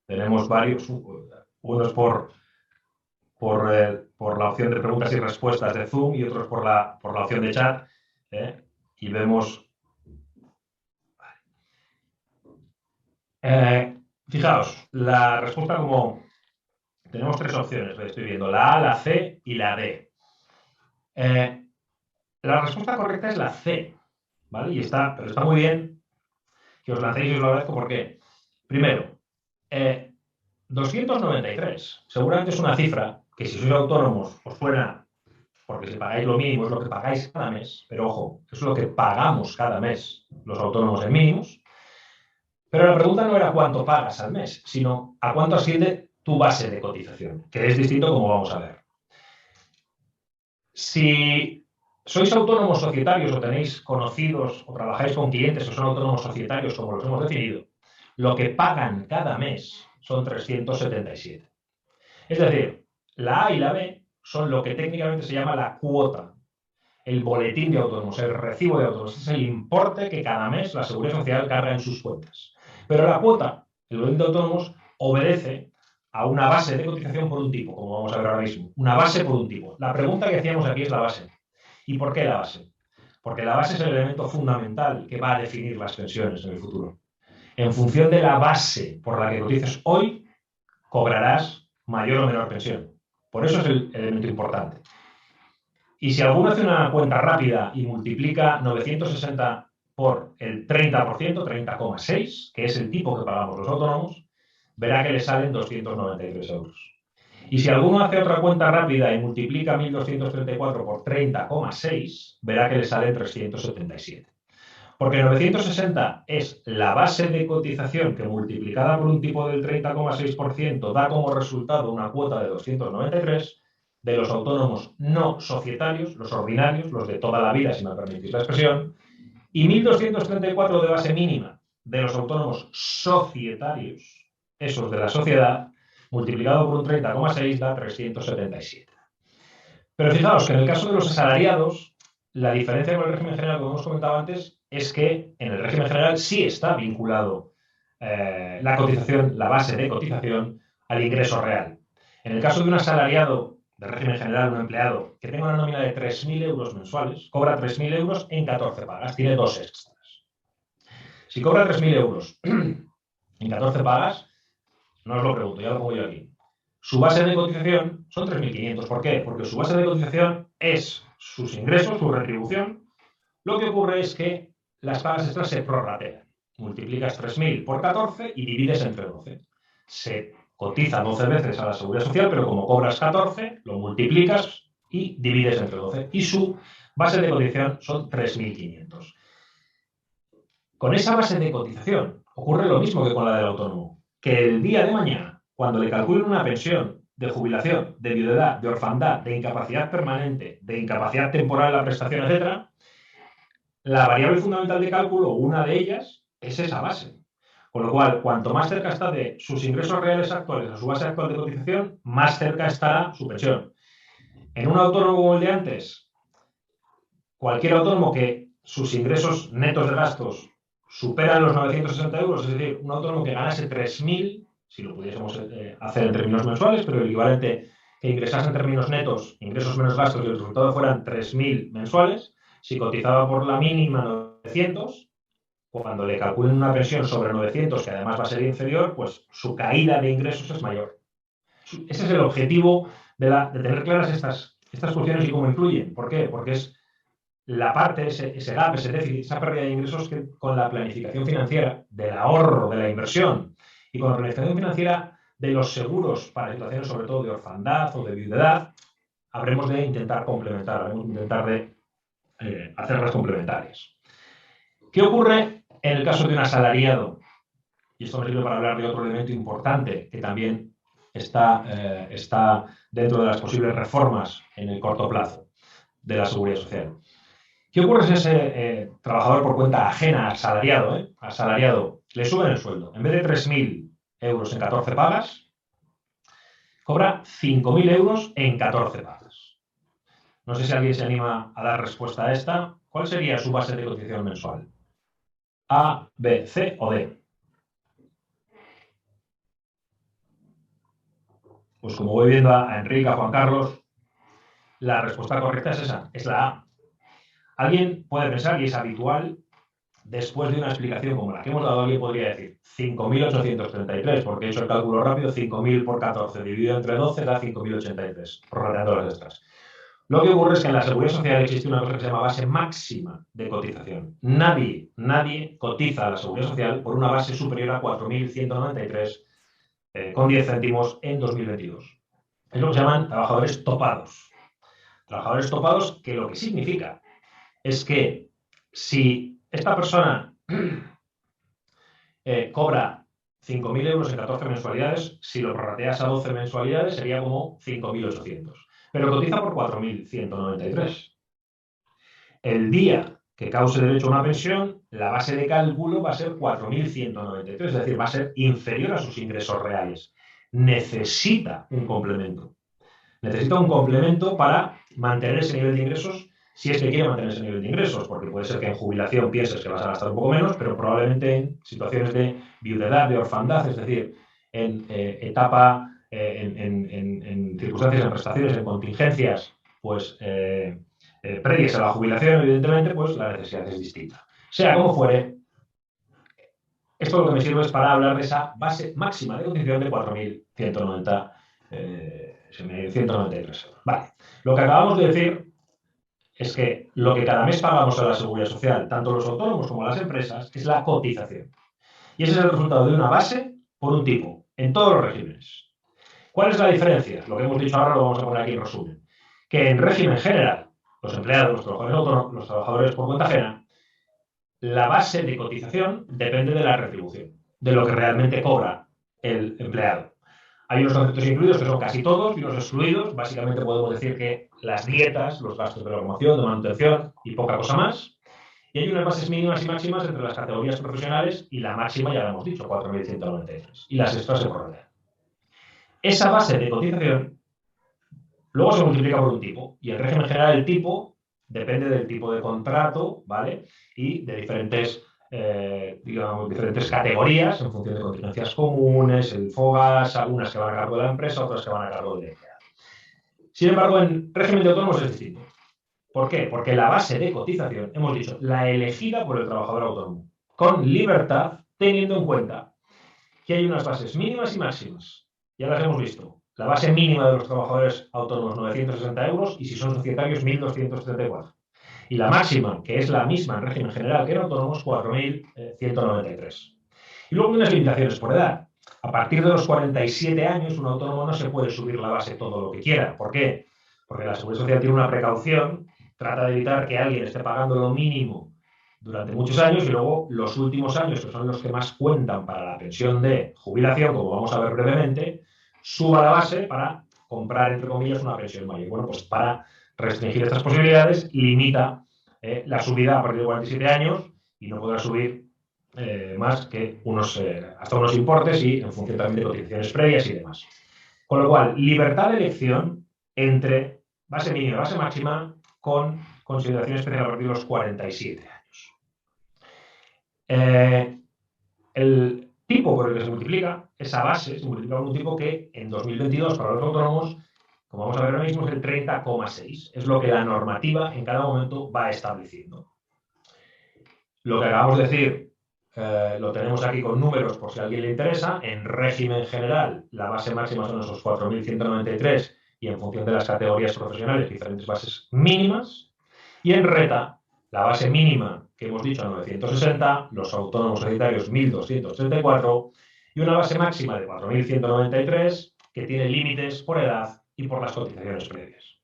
A: Tenemos varios, unos por la opción de preguntas y respuestas de Zoom y otros por la opción de chat. Y vemos. Fijaos, la respuesta, como tenemos tres opciones, estoy viendo, la A, la C y la D. La respuesta correcta es la C, ¿vale? Pero está muy bien que os lancéis y os lo agradezco. ¿Por qué? Primero, 293. Seguramente es una cifra que, si sois autónomos, os suena, porque si pagáis lo mínimo es lo que pagáis cada mes, pero ojo, es lo que pagamos cada mes los autónomos en mínimos. Pero la pregunta no era cuánto pagas al mes, sino a cuánto asciende tu base de cotización, que es distinto, como vamos a ver. Si sois autónomos societarios o tenéis conocidos o trabajáis con clientes que son autónomos societarios, como los hemos definido, lo que pagan cada mes son 377. Es decir, la A y la B son lo que técnicamente se llama la cuota, el boletín de autónomos, el recibo de autónomos. Es el importe que cada mes la Seguridad Social carga en sus cuentas. Pero la cuota, el boletín de autónomos, obedece a una base de cotización por un tipo, como vamos a ver ahora mismo. Una base por un tipo. La pregunta que hacíamos aquí es la base. ¿Y por qué la base? Porque la base es el elemento fundamental que va a definir las pensiones en el futuro. En función de la base por la que cotices hoy, cobrarás mayor o menor pensión. Por eso es el elemento importante. Y si alguno hace una cuenta rápida y multiplica 960 por el 30%, 30,6, que es el tipo que pagamos los autónomos, verá que le salen 293 euros. Y si alguno hace otra cuenta rápida y multiplica 1.234 por 30,6, verá que le salen 377. Porque 960 es la base de cotización que, multiplicada por un tipo del 30,6%, da como resultado una cuota de 293 de los autónomos no societarios, los ordinarios, los de toda la vida, si me permitís la expresión, y 1.234 de base mínima de los autónomos societarios, esos de la sociedad, multiplicado por un 30,6 da 377. Pero fijaos que en el caso de los asalariados, la diferencia con el régimen general, como hemos comentado antes, es que en el régimen general sí está vinculado la cotización, la base de cotización, al ingreso real. En el caso de un asalariado de régimen general, un empleado que tenga una nómina de 3.000 euros mensuales, cobra 3.000 euros en 14 pagas, tiene dos extras. Si cobra 3.000 euros en 14 pagas, no os lo pregunto, ya lo pongo yo aquí. Su base de cotización son 3.500. ¿Por qué? Porque su base de cotización es sus ingresos, su retribución. Lo que ocurre es que las pagas extras se prorratean. Multiplicas 3.000 por 14 y divides entre 12. Se cotiza 12 veces a la Seguridad Social, pero como cobras 14, lo multiplicas y divides entre 12. Y su base de cotización son 3.500. Con esa base de cotización ocurre lo mismo que con la del autónomo, que el día de mañana, cuando le calculen una pensión de jubilación, de viudedad, de orfandad, de incapacidad permanente, de incapacidad temporal en la prestación, etc., la variable fundamental de cálculo, una de ellas, es esa base. Con lo cual, cuanto más cerca está de sus ingresos reales actuales a su base actual de cotización, más cerca estará su pensión. En un autónomo como el de antes, cualquier autónomo que sus ingresos netos de gastos superan los 960 euros, es decir, un autónomo que ganase 3.000, si lo pudiésemos hacer en términos mensuales, pero el equivalente que ingresase en términos netos, ingresos menos gastos, y el resultado fueran 3.000 mensuales, si cotizaba por la mínima 900, cuando le calculen una pensión sobre 900, que además va a ser inferior, pues su caída de ingresos es mayor. Ese es el objetivo de tener claras estas cuestiones y cómo influyen. ¿Por qué? Porque es la parte, ese gap, ese déficit, esa pérdida de ingresos que con la planificación financiera, del ahorro, de la inversión y con la planificación financiera de los seguros para situaciones sobre todo de orfandad o de viudedad, habremos de intentar complementar, habremos de intentar de hacerlas complementarias. ¿Qué ocurre en el caso de un asalariado? Y esto me sirve para hablar de otro elemento importante que también está dentro de las posibles reformas en el corto plazo de la Seguridad Social. ¿Qué ocurre si ese trabajador por cuenta ajena, asalariado, le suben el sueldo? En vez de 3.000 euros en 14 pagas, cobra 5.000 euros en 14 pagas. No sé si alguien se anima a dar respuesta a esta. ¿Cuál sería su base de cotización mensual? ¿A, B, C o D? Pues como voy viendo a Enrique, a Juan Carlos, la respuesta correcta es esa, es la A. Alguien puede pensar, y es habitual, después de una explicación como la que hemos dado, alguien podría decir 5.833, porque he hecho el cálculo rápido, 5.000 por 14 dividido entre 12 da 5.083, prorrateando las extras. Lo que ocurre es que en la Seguridad Social existe una cosa que se llama base máxima de cotización. Nadie cotiza a la Seguridad Social por una base superior a 4.193 con 10 céntimos en 2022. Es lo que se llaman trabajadores topados. Trabajadores topados, que lo que significa es que si esta persona cobra 5.000 euros en 14 mensualidades, si lo prorrateas a 12 mensualidades sería como 5.800. Pero cotiza por 4.193. El día que cause derecho a una pensión, la base de cálculo va a ser 4.193, es decir, va a ser inferior a sus ingresos reales. Necesita un complemento. Necesita un complemento para mantener ese nivel de ingresos, si es que quiere mantener ese nivel de ingresos, porque puede ser que en jubilación pienses que vas a gastar un poco menos, pero probablemente en situaciones de viudedad, de orfandad, es decir, en en circunstancias, en prestaciones, en contingencias, pues previas a la jubilación, evidentemente, pues la necesidad es distinta. Sea como fuere, esto lo que me sirve es para hablar de esa base máxima de cotización de 4.193 euros. Vale. Lo que acabamos de decir es que lo que cada mes pagamos a la Seguridad Social, tanto los autónomos como las empresas, es la cotización. Y ese es el resultado de una base por un tipo, en todos los regímenes. ¿Cuál es la diferencia? Lo que hemos dicho ahora lo vamos a poner aquí en resumen. Que en régimen general, los empleados, los trabajadores autónomos, los trabajadores por cuenta ajena, la base de cotización depende de la retribución, de lo que realmente cobra el empleado. Hay unos conceptos incluidos que son casi todos y unos excluidos. Básicamente podemos decir que las dietas, los gastos de locomoción, de manutención y poca cosa más. Y hay unas bases mínimas y máximas entre las categorías profesionales y la máxima, ya lo hemos dicho, 4.193. Y las extras se prorratean. Esa base de cotización luego se multiplica por un tipo. Y en régimen general el tipo depende del tipo de contrato, ¿vale? Y de diferentes digamos, diferentes categorías en función de contingencias comunes, el FOGAS, algunas que van a cargo de la empresa, otras que van a cargo del empleado. Sin embargo, en régimen de autónomos es distinto. ¿Por qué? Porque la base de cotización, hemos dicho, la elegida por el trabajador autónomo, con libertad, teniendo en cuenta que hay unas bases mínimas y máximas. Ya las hemos visto. La base mínima de los trabajadores autónomos, 960 euros, y si son societarios, 1.274. Y la máxima, que es la misma en régimen general que en autónomos, 4.193. Y luego hay unas limitaciones por edad. A partir de los 47 años, un autónomo no se puede subir la base todo lo que quiera. ¿Por qué? Porque la Seguridad Social tiene una precaución, trata de evitar que alguien esté pagando lo mínimo durante muchos años y luego los últimos años, que son los que más cuentan para la pensión de jubilación, como vamos a ver brevemente, suba la base para comprar, entre comillas, una pensión mayor. Bueno, pues para restringir estas posibilidades, limita la subida a partir de 47 años y no podrá subir más que hasta unos importes y en función también de cotizaciones previas y demás. Con lo cual, libertad de elección entre base mínima y base máxima con consideración especial a partir de los 47 años. El tipo por el que se multiplica, esa base, se multiplica con un tipo que en 2022 para los autónomos, como vamos a ver ahora mismo, es el 30,6. Es lo que la normativa en cada momento va estableciendo. Lo que acabamos de decir lo tenemos aquí con números por si a alguien le interesa. En régimen general, la base máxima son esos 4.193 y en función de las categorías profesionales, diferentes bases mínimas. Y en RETA, la base mínima que hemos dicho, 960, los autónomos societarios 1.234 y una base máxima de 4.193 que tiene límites por edad y por las cotizaciones previas.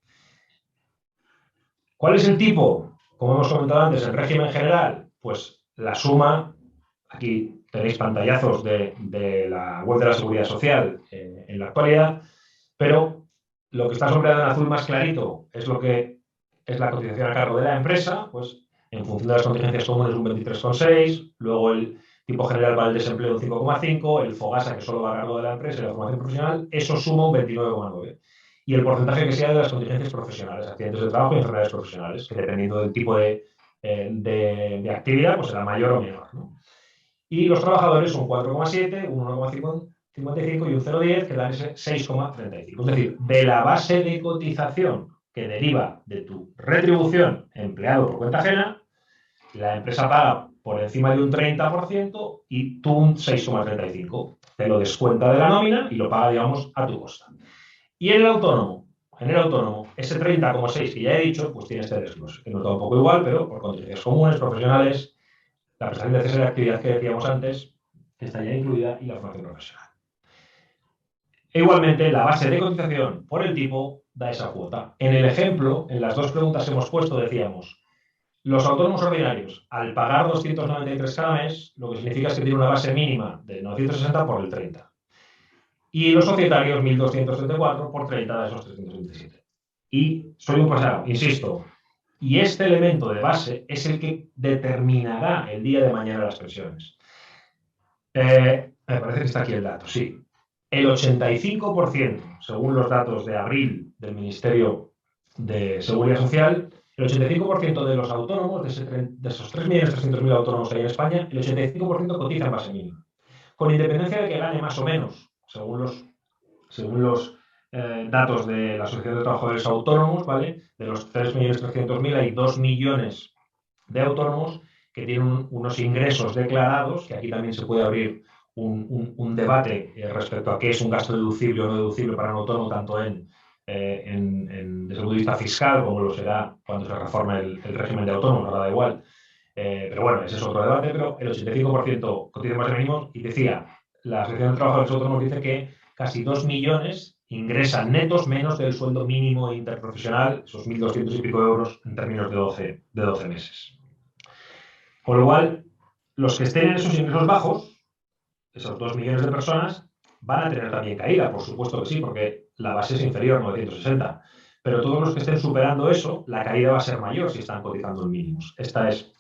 A: ¿Cuál es el tipo? Como hemos comentado antes, en régimen general, pues la suma, aquí tenéis pantallazos de la web de la Seguridad Social en la actualidad, pero lo que está sombreado en azul más clarito es lo que es la cotización a cargo de la empresa, pues en función de las contingencias comunes un 23,6, luego el tipo general para el desempleo un 5,5, el FOGASA que solo va a cargo de la empresa y la formación profesional, eso suma un 29,9. Y el porcentaje que sea de las contingencias profesionales, accidentes de trabajo y enfermedades profesionales, que dependiendo del tipo de actividad, pues será mayor o menor, ¿no? Y los trabajadores un 4,7, un 1,55 y un 0,10, que dan ese 6,35. Es decir, de la base de cotización que deriva de tu retribución empleado por cuenta ajena, la empresa paga por encima de un 30% y tú un 6,35. Te lo descuenta de la nómina y lo paga, digamos, a tu costa. Y en el autónomo, ese 30,6 que ya he dicho, pues tiene este desglose, que nos da un poco igual, pero por contingencias comunes, profesionales, la prestación de cese de actividad que decíamos antes, que está ya incluida, y la formación profesional. E igualmente, la base de cotización por el tipo da esa cuota. En el ejemplo, en las dos preguntas que hemos puesto, decíamos, los autónomos ordinarios, al pagar 293 cada mes, lo que significa es que tiene una base mínima de 960 por el 30. Y los societarios, 1.234 por 30 de esos 327. Y soy un pasado, insisto, y este elemento de base es el que determinará el día de mañana las pensiones. Me parece que está aquí el dato, sí. El 85%, según los datos de abril del Ministerio de Seguridad Social, el 85% de los autónomos, de esos 3.300.000 autónomos que hay en España, el 85% cotiza en base mínima. Con independencia de que gane más o menos, según los datos de la Asociación de Trabajadores Autónomos, ¿vale? De los 3.300.000 hay 2 millones de autónomos que tienen unos ingresos declarados, que aquí también se puede abrir un debate respecto a qué es un gasto deducible o no deducible para un autónomo, tanto desde el punto de vista fiscal, como lo será cuando se reforme el régimen de autónomos, ahora da igual. Pero bueno, ese es otro debate, pero el 85% cotiza más mínimos y decía, la Asociación de Trabajadores Autónomos dice que casi 2 millones ingresan netos menos del sueldo mínimo interprofesional, esos 1.200 y pico euros en términos de 12 meses. Con lo cual, los que estén en esos ingresos bajos, esos 2 millones de personas, van a tener también caída, por supuesto que sí, porque la base es inferior, 960. Pero todos los que estén superando eso, la caída va a ser mayor si están cotizando en mínimos. Esta es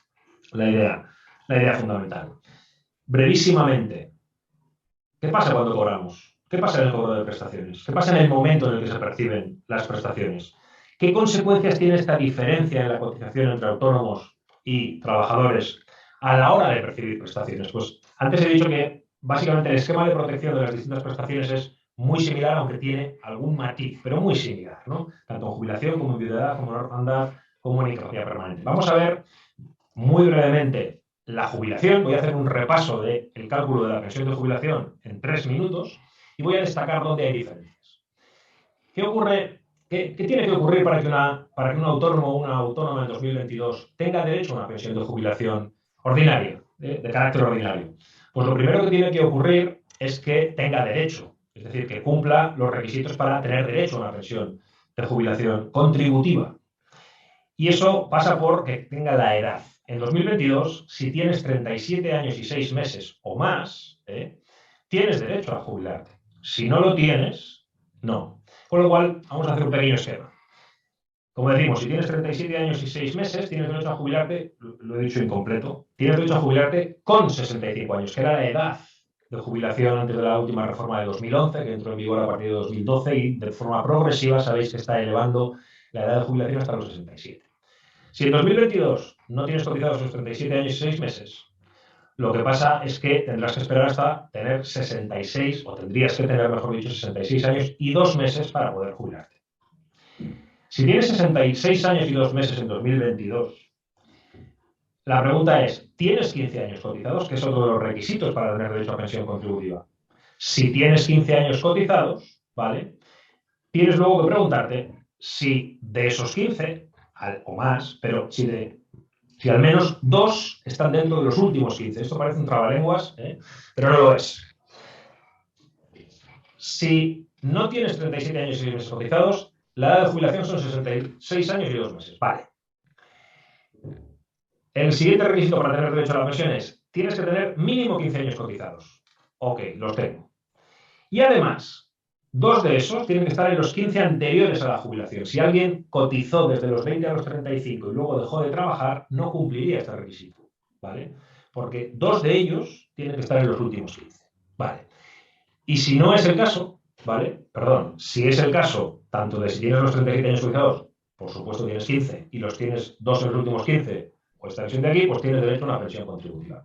A: la idea fundamental. Brevísimamente, ¿qué pasa cuando cobramos? ¿Qué pasa en el cobro de prestaciones? ¿Qué pasa en el momento en el que se perciben las prestaciones? ¿Qué consecuencias tiene esta diferencia en la cotización entre autónomos y trabajadores a la hora de percibir prestaciones. Pues antes he dicho que básicamente el esquema de protección de las distintas prestaciones es muy similar, aunque tiene algún matiz, pero muy similar, ¿no? Tanto en jubilación como en viudedad, como en orfandad, como en incapacidad permanente. Vamos a ver muy brevemente la jubilación. Voy a hacer un repaso del cálculo de la pensión de jubilación en 3 minutos y voy a destacar dónde hay diferencias. ¿Qué ocurre? ¿Qué tiene que ocurrir para que un autónomo o una autónoma en 2022 tenga derecho a una pensión de jubilación ordinaria, de carácter ordinario? Pues lo primero que tiene que ocurrir es que tenga derecho, es decir, que cumpla los requisitos para tener derecho a una pensión de jubilación contributiva. Y eso pasa por que tenga la edad. En 2022, si tienes 37 años y 6 meses o más, tienes derecho a jubilarte. Si no lo tienes, no. Con lo cual, vamos a hacer un pequeño esquema. Como decimos, si tienes 37 años y 6 meses, tienes derecho a jubilarte, lo he dicho incompleto, tienes derecho a jubilarte con 65 años, que era la edad de jubilación antes de la última reforma de 2011, que entró en vigor a partir de 2012 y de forma progresiva sabéis que está elevando la edad de jubilación hasta los 67. Si en 2022 no tienes cotizados esos 37 años y 6 meses, lo que pasa es que tendrás que esperar hasta tener 66, o tendrías que tener, mejor dicho, 66 años y 2 meses para poder jubilarte. Si tienes 66 años y 2 meses en 2022, la pregunta es, ¿tienes 15 años cotizados? Que es otro de los requisitos para tener derecho a pensión contributiva. Si tienes 15 años cotizados, ¿vale? Tienes luego que preguntarte si de esos 15, o más, pero si al menos 2 están dentro de los últimos 15. Esto parece un trabalenguas, pero no lo es. Si no tienes 37 años y 6 meses cotizados, la edad de jubilación son 66 años y 2 meses. Vale. El siguiente requisito para tener derecho a la pensión es, tienes que tener mínimo 15 años cotizados. Ok, los tengo. Y además, 2 de esos tienen que estar en los 15 anteriores a la jubilación. Si alguien cotizó desde los 20 a los 35 y luego dejó de trabajar, no cumpliría este requisito, ¿vale? Porque 2 de ellos tienen que estar en los últimos 15, ¿vale? Y si no es el caso, ¿vale? Perdón, si es el caso, tanto de si tienes los 37 años cotizados, por supuesto tienes 15, y los tienes 2 en los últimos 15, o esta pensión de aquí, pues tienes derecho a una pensión contributiva.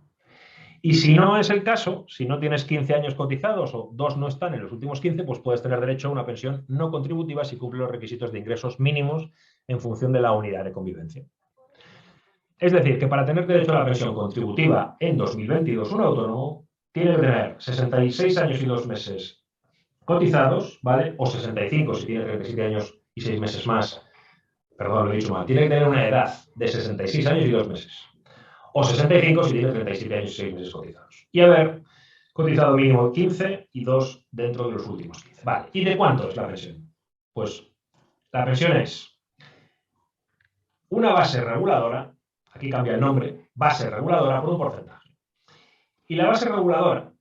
A: Y si no es el caso, si no tienes 15 años cotizados o 2 no están en los últimos 15, pues puedes tener derecho a una pensión no contributiva si cumple los requisitos de ingresos mínimos en función de la unidad de convivencia. Es decir, que para tener derecho a la pensión contributiva en 2022, un autónomo tiene que tener 66 años y 2 meses cotizados, ¿vale? O 65 si tiene 37 años y 6 meses más. Perdón, lo he dicho mal. Tiene que tener una edad de 66 años y 2 meses. O 65 si tiene 37 años y 6 meses cotizados. Y haber cotizado mínimo 15 y 2 dentro de los últimos 15. Vale, ¿y de cuánto es la pensión? Pues la pensión es una base reguladora, aquí cambia el nombre, base reguladora por un porcentaje. Y la base reguladora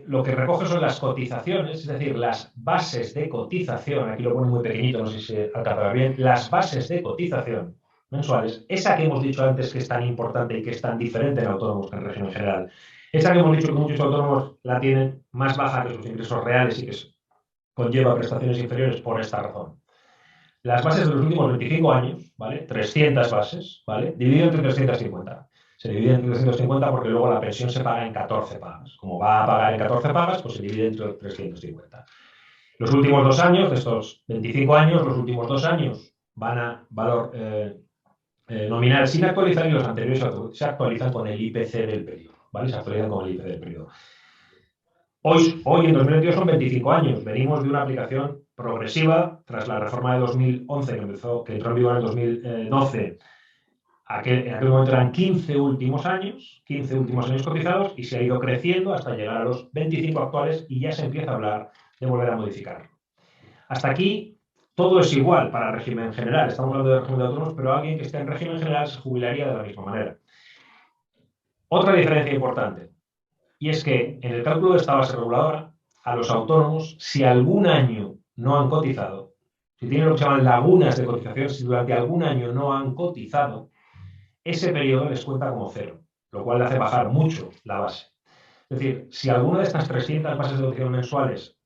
A: lo que recoge son las cotizaciones, es decir, las bases de cotización, aquí lo pone muy pequeñito, no sé si se alcanza a ver bien, las bases de cotización mensuales, esa que hemos dicho antes que es tan importante y que es tan diferente en autónomos que en régimen general, esa que hemos dicho que muchos autónomos la tienen más baja que sus ingresos reales y que conlleva prestaciones inferiores por esta razón. Las bases de los últimos 25 años, ¿vale? 300 bases, ¿vale? Dividido entre 350. Se divide entre 350 porque luego la pensión se paga en 14 pagas. Como va a pagar en 14 pagas, pues se divide entre 350. Los últimos 2 años, de estos 25 años, los últimos 2 años van a valor nominal sin actualizar y los anteriores se actualizan con el IPC del periodo, ¿vale? Se actualizan con el IPC del periodo. Hoy en 2022 son 25 años. Venimos de una aplicación progresiva tras la reforma de 2011 que entró en vigor en 2012. En aquel momento eran 15 últimos años cotizados y se ha ido creciendo hasta llegar a los 25 actuales y ya se empieza a hablar de volver a modificarlo. Hasta aquí todo es igual para el régimen general. Estamos hablando de régimen de autónomos, pero alguien que esté en régimen general se jubilaría de la misma manera. Otra diferencia importante, y es que en el cálculo de esta base reguladora, a los autónomos, si algún año no han cotizado, si tienen lo que se llaman lagunas de cotización, si durante algún año no han cotizado, ese periodo les cuenta como cero, lo cual le hace bajar mucho la base. Es decir, si alguna de estas 300 bases de cotización mensuales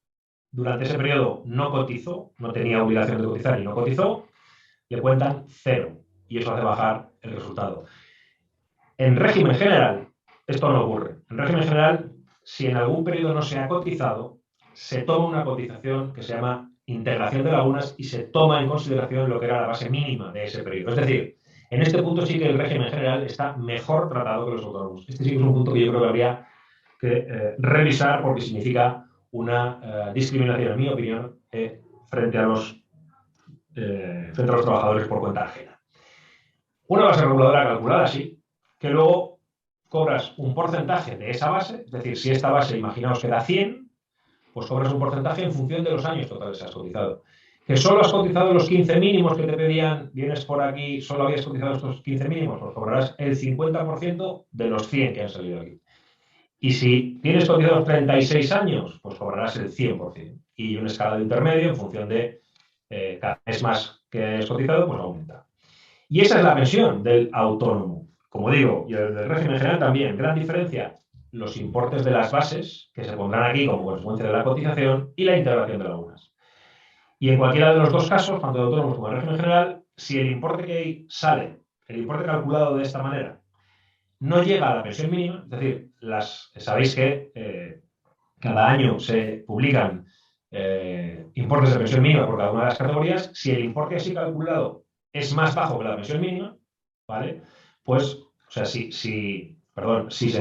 A: durante ese periodo no cotizó, no tenía obligación de cotizar y no cotizó, le cuentan cero y eso hace bajar el resultado. En régimen general, esto no ocurre. En régimen general, si en algún periodo no se ha cotizado, se toma una cotización que se llama integración de lagunas y se toma en consideración lo que era la base mínima de ese periodo. Es decir, en este punto sí que el régimen general está mejor tratado que los autónomos. Este sí que es un punto que yo creo que habría que revisar porque significa una discriminación, en mi opinión, frente a los trabajadores por cuenta ajena. Una base reguladora calculada así, que luego cobras un porcentaje de esa base, es decir, si esta base, imaginaos que da 100, pues cobras un porcentaje en función de los años totales que has cotizado. Que solo has cotizado los 15 mínimos que te pedían, vienes por aquí, solo habías cotizado estos 15 mínimos, pues cobrarás el 50% de los 100 que han salido aquí. Y si tienes cotizados 36 años, pues cobrarás el 100%. Y una escala de intermedio en función de cada vez más que has cotizado, pues aumenta. Y esa es la pensión del autónomo. Como digo, y el del régimen general también. Gran diferencia, los importes de las bases, que se pondrán aquí como consecuencia de la cotización, y la integración de lagunas. Y en cualquiera de los dos casos, tanto de autónomos como de régimen general, si el importe que sale, el importe calculado de esta manera, no llega a la pensión mínima, es decir, sabéis que cada año se publican importes de pensión mínima por cada una de las categorías, si el importe así calculado es más bajo que la pensión mínima, ¿vale? Pues, o sea, si se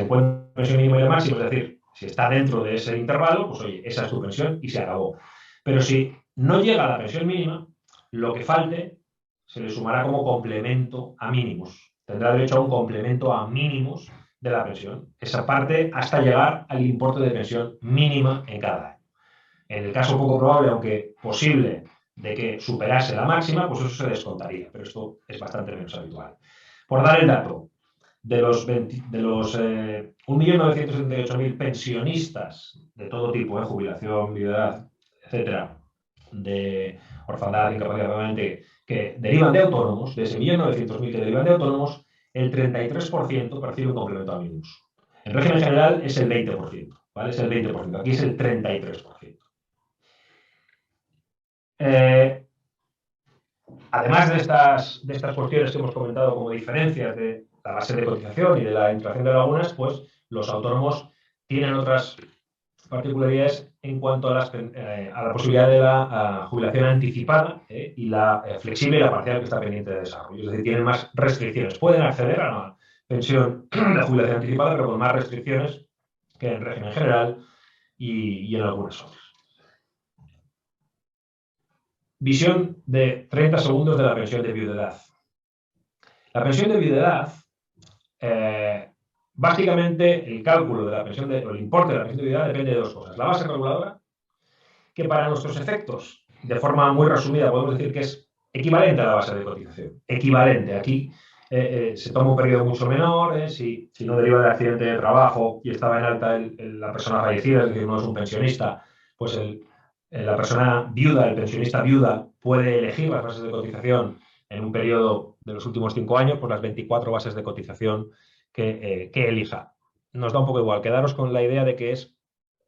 A: encuentra pensión mínima y la máxima, es decir, si está dentro de ese intervalo, pues oye, esa es tu pensión y se acabó. Pero si no llega a la pensión mínima, lo que falte se le sumará como complemento a mínimos. Tendrá derecho a un complemento a mínimos de la pensión. Esa parte hasta llegar al importe de pensión mínima en cada año. En el caso poco probable, aunque posible, de que superase la máxima, pues eso se descontaría, pero esto es bastante menos habitual. Por dar el dato, de los 1.978.000 pensionistas de todo tipo, jubilación, viudedad, etcétera, de orfandad, incapacidad permanente, que derivan de autónomos, de ese 1.900.000 que derivan de autónomos, el 33% percibe un complemento a mínimos. En régimen general es el 20%, ¿vale? Es el 20%, aquí es el 33%. Además de estas cuestiones que hemos comentado como diferencias de la base de cotización y de la integración de lagunas, pues los autónomos tienen otras particularidades en cuanto a la posibilidad de la jubilación anticipada y la flexible y la parcial que está pendiente de desarrollo. Es decir, tienen más restricciones. Pueden acceder a la pensión de jubilación anticipada, pero con más restricciones que en régimen general y en algunas otras. Visión de 30 segundos de la pensión de viudedad. La pensión de viudedad, básicamente el cálculo de la pensión o el importe de la pensión de viudedad depende de dos cosas. La base reguladora, que para nuestros efectos, de forma muy resumida, podemos decir que es equivalente a la base de cotización. Equivalente. Aquí se toma un periodo mucho menor, si no deriva de accidente de trabajo y estaba en alta la persona fallecida, es decir, no es un pensionista, pues la persona viuda, el pensionista viuda, puede elegir las bases de cotización en un periodo de los últimos 5 años, por las 24 bases de cotización que elija. Nos da un poco igual. Quedaros con la idea de que es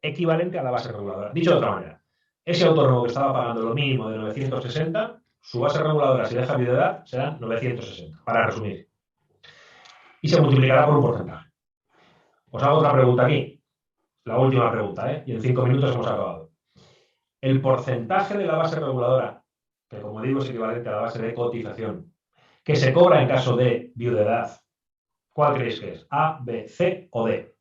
A: equivalente a la base reguladora. Dicho de otra manera, ese autónomo que estaba pagando lo mínimo de 960, su base reguladora, si deja viudedad, será 960, para resumir. Y se multiplicará por un porcentaje. Os hago otra pregunta aquí. La última pregunta, y en 5 minutos hemos acabado. El porcentaje de la base reguladora, que como digo es equivalente a la base de cotización, que se cobra en caso de viudedad, ¿cuál creéis que es? ¿A, B, C o D?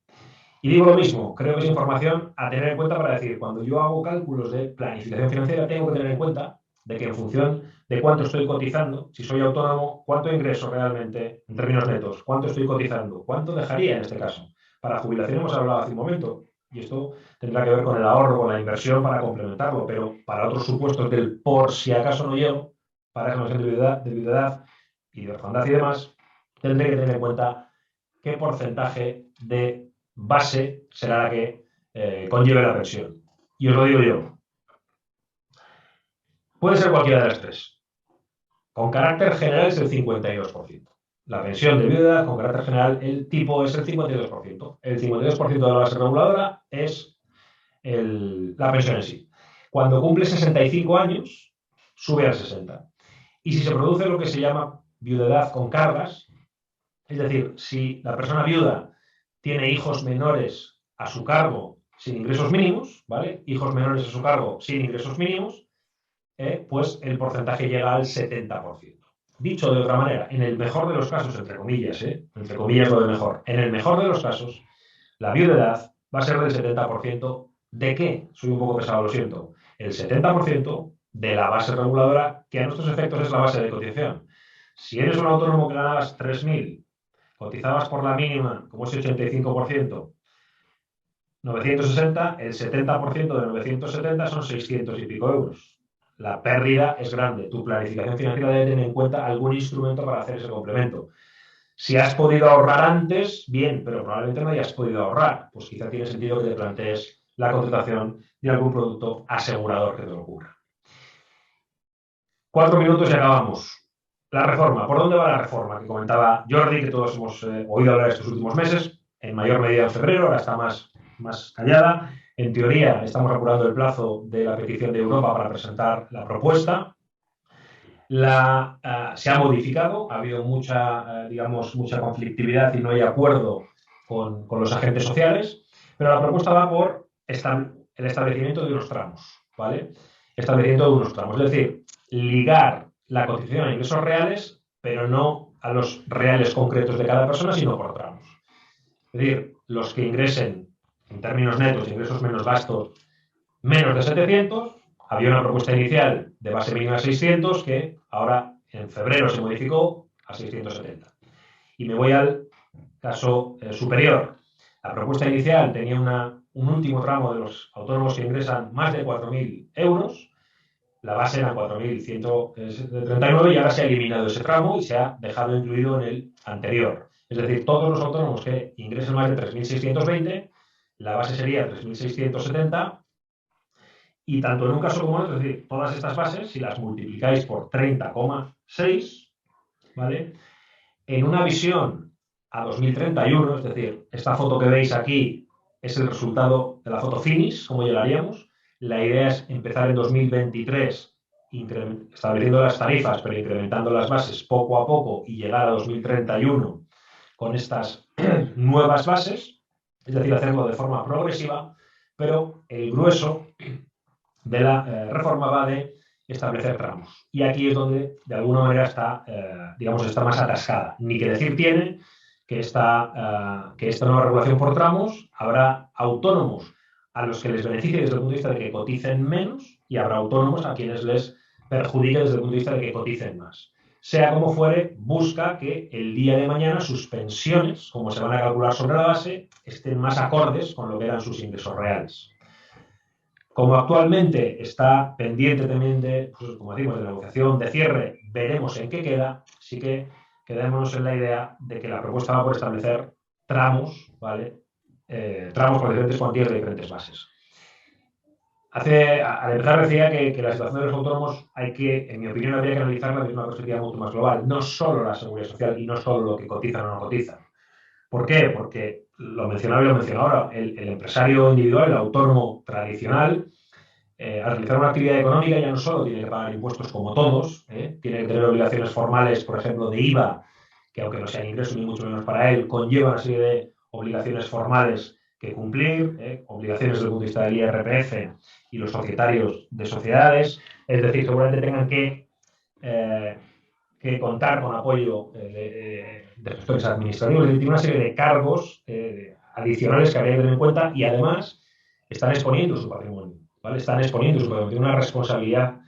A: Y digo lo mismo, creo que es información a tener en cuenta para decir, cuando yo hago cálculos de planificación financiera, tengo que tener en cuenta de que en función de cuánto estoy cotizando, si soy autónomo, cuánto ingreso realmente en términos netos, cuánto estoy cotizando, cuánto dejaría en este caso. Para jubilación hemos hablado hace un momento, y esto tendrá que ver con el ahorro, con la inversión para complementarlo, pero para otros supuestos del por si acaso no llego, para esa noción de viudedad y de orfandad y demás, tendré que tener en cuenta qué porcentaje de base será la que conlleve la pensión. Y os lo digo yo. Puede ser cualquiera de las tres. Con carácter general es el 52%. La pensión de viudedad, con carácter general, el tipo es el 52%. El 52% de la base reguladora es la pensión en sí. Cuando cumple 65 años, sube a 60. Y si se produce lo que se llama viudedad con cargas, Es decir, si la persona viuda tiene hijos menores a su cargo sin ingresos mínimos, ¿vale? Hijos menores a su cargo sin ingresos mínimos, pues el porcentaje llega al 70%. Dicho de otra manera, en el mejor de los casos, entre comillas lo de mejor, en el mejor de los casos, la viudedad va a ser del 70%. ¿De qué? Soy un poco pesado, lo siento. El 70% de la base reguladora, que a nuestros efectos es la base de cotización. Si eres un autónomo que ganabas 3.000, cotizabas por la mínima, como es 85%, 960, el 70% de 970 son 600 y pico euros. La pérdida es grande. Tu planificación financiera debe tener en cuenta algún instrumento para hacer ese complemento. Si has podido ahorrar antes, bien, pero probablemente no hayas podido ahorrar. Pues quizá tiene sentido que te plantees la contratación de algún producto asegurador que te lo cubra. 4 minutos y acabamos. La reforma. ¿Por dónde va la reforma? Que comentaba Jordi, que todos hemos oído hablar estos últimos meses, en mayor medida en febrero, ahora está más callada. En teoría, estamos apurando el plazo de la petición de Europa para presentar la propuesta. Se ha modificado, ha habido mucha conflictividad y no hay acuerdo con los agentes sociales, pero la propuesta va por el establecimiento de unos tramos, ¿vale? Establecimiento de unos tramos, es decir, ligar la cotización a ingresos reales, pero no a los reales concretos de cada persona, sino por tramos. Es decir, los que ingresen, en términos netos, ingresos menos gastos, menos de 700, había una propuesta inicial de base mínima de 600 que ahora en febrero se modificó a 670. Y me voy al caso superior. La propuesta inicial tenía un último tramo de los autónomos que ingresan más de 4.000 euros. La base era 4.139 y ahora se ha eliminado ese tramo y se ha dejado incluido en el anterior. Es decir, todos los autónomos que ingresen más de 3.620, la base sería 3.670. Y tanto en un caso como en otro, es decir, todas estas bases, si las multiplicáis por 30,6, ¿vale? En una visión a 2031, es decir, esta foto que veis aquí es el resultado de la foto finish, como llegaríamos. La idea es empezar en 2023 estableciendo las tarifas, pero incrementando las bases poco a poco y llegar a 2031 con estas nuevas bases, es decir, hacerlo de forma progresiva, pero el grueso de la reforma va de establecer tramos. Y aquí es donde, de alguna manera, está más atascada. Ni que decir tiene que esta nueva regulación por tramos habrá autónomos a los que les beneficie desde el punto de vista de que coticen menos y habrá autónomos a quienes les perjudique desde el punto de vista de que coticen más. Sea como fuere, busca que el día de mañana sus pensiones, como se van a calcular sobre la base, estén más acordes con lo que eran sus ingresos reales. Como actualmente está pendiente también de, pues, como decimos, de negociación, de cierre, veremos en qué queda, sí que quedémonos en la idea de que la propuesta va por establecer tramos, ¿vale? Tramos con diferentes cuantías de diferentes bases. Al empezar decía que la situación de los autónomos en mi opinión, habría que analizarla desde una perspectiva mucho más global, no solo la seguridad social y no solo lo que cotizan o no cotizan. ¿Por qué? Porque lo mencionaba y lo menciono ahora, el empresario individual, el autónomo tradicional, al realizar una actividad económica ya no solo tiene que pagar impuestos como todos, tiene que tener obligaciones formales, por ejemplo, de IVA, que aunque no sean ingresos ni mucho menos para él, conlleva una serie de obligaciones formales que cumplir, obligaciones desde el punto de vista del IRPF y los societarios de sociedades, es decir, seguramente tengan que contar con apoyo de gestores administrativos, es decir, tiene una serie de cargos adicionales que habría que tener en cuenta y además están exponiendo su patrimonio, ¿vale? Están exponiendo su patrimonio, tienen una responsabilidad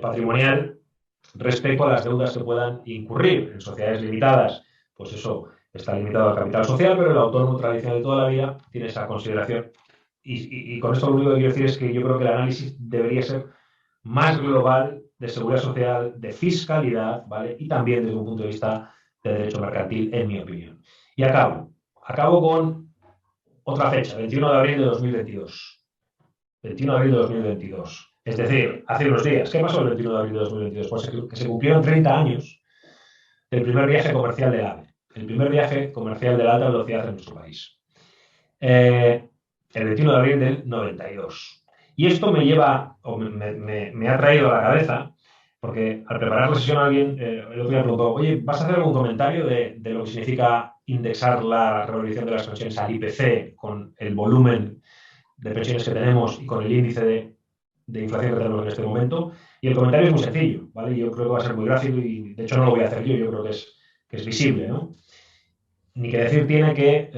A: patrimonial respecto a las deudas que puedan incurrir en sociedades limitadas. Pues eso está limitado al capital social, pero el autónomo tradicional de toda la vida tiene esa consideración. Y con esto lo único que quiero decir es que yo creo que el análisis debería ser más global de seguridad social, de fiscalidad, ¿vale? Y también desde un punto de vista de derecho mercantil, en mi opinión. Y acabo con otra fecha, 21 de abril de 2022. 21 de abril de 2022. Es decir, hace unos días. ¿Qué pasó el 21 de abril de 2022? Pues que se cumplieron 30 años del primer viaje comercial del AVE. El primer viaje comercial de la alta velocidad en nuestro país. El 21 de abril del 92. Y esto me lleva, o me ha traído a la cabeza Porque al preparar la sesión alguien, el otro día preguntó, oye, ¿vas a hacer algún comentario de lo que significa indexar la revalorización de las pensiones al IPC con el volumen de pensiones que tenemos y con el índice de inflación que tenemos en este momento? Y el comentario es muy sencillo, ¿vale? Yo creo que va a ser muy gráfico y, de hecho, no lo voy a hacer yo creo que es visible, ¿no? Ni que decir tiene que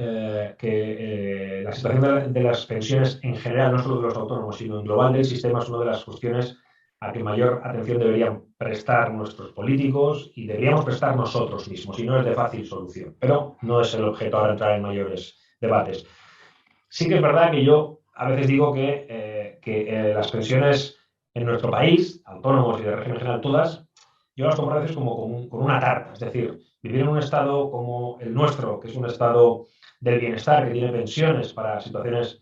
A: la situación de las pensiones en general, no solo de los autónomos, sino en global del sistema, es una de las cuestiones a que mayor atención deberían prestar nuestros políticos y deberíamos prestar nosotros mismos, y no es de fácil solución. Pero no es el objeto ahora entrar en mayores debates. Sí que es verdad que yo a veces digo que las pensiones en nuestro país, autónomos y de régimen general todas, yo las comparo a veces como con una tarta. Es decir, vivir en un estado como el nuestro, que es un estado del bienestar, que tiene pensiones para situaciones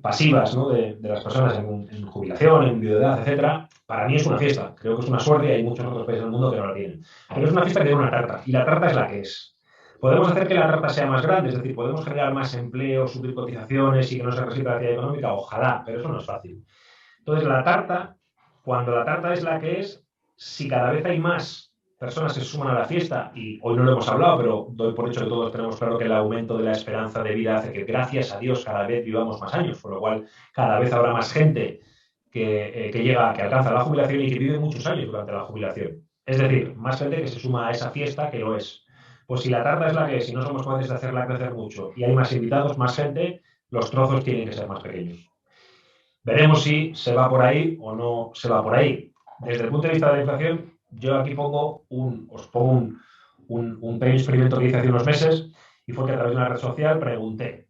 A: pasivas, ¿no? de las personas en jubilación, en viudedad, etcétera, para mí es una fiesta. Creo que es una suerte y hay muchos otros países del mundo que no la tienen. Pero es una fiesta que tiene una tarta, y la tarta es la que es. Podemos hacer que la tarta sea más grande, es decir, podemos generar más empleo, subir cotizaciones y que no se resienta la actividad económica, ojalá, pero eso no es fácil. Entonces, la tarta, cuando la tarta es la que es, si cada vez hay más personas que se suman a la fiesta, y hoy no lo hemos hablado, pero doy por hecho que todos tenemos claro que el aumento de la esperanza de vida hace que, gracias a Dios, cada vez vivamos más años, por lo cual cada vez habrá más gente que llega, que alcanza la jubilación y que vive muchos años durante la jubilación. Es decir, más gente que se suma a esa fiesta que lo es. Pues si la tarta es la que es, si no somos capaces de hacerla crecer mucho y hay más invitados, más gente, los trozos tienen que ser más pequeños. Veremos si se va por ahí o no se va por ahí. Desde el punto de vista de la inflación, yo aquí os pongo un pequeño experimento que hice hace unos meses, y fue que a través de una red social pregunté,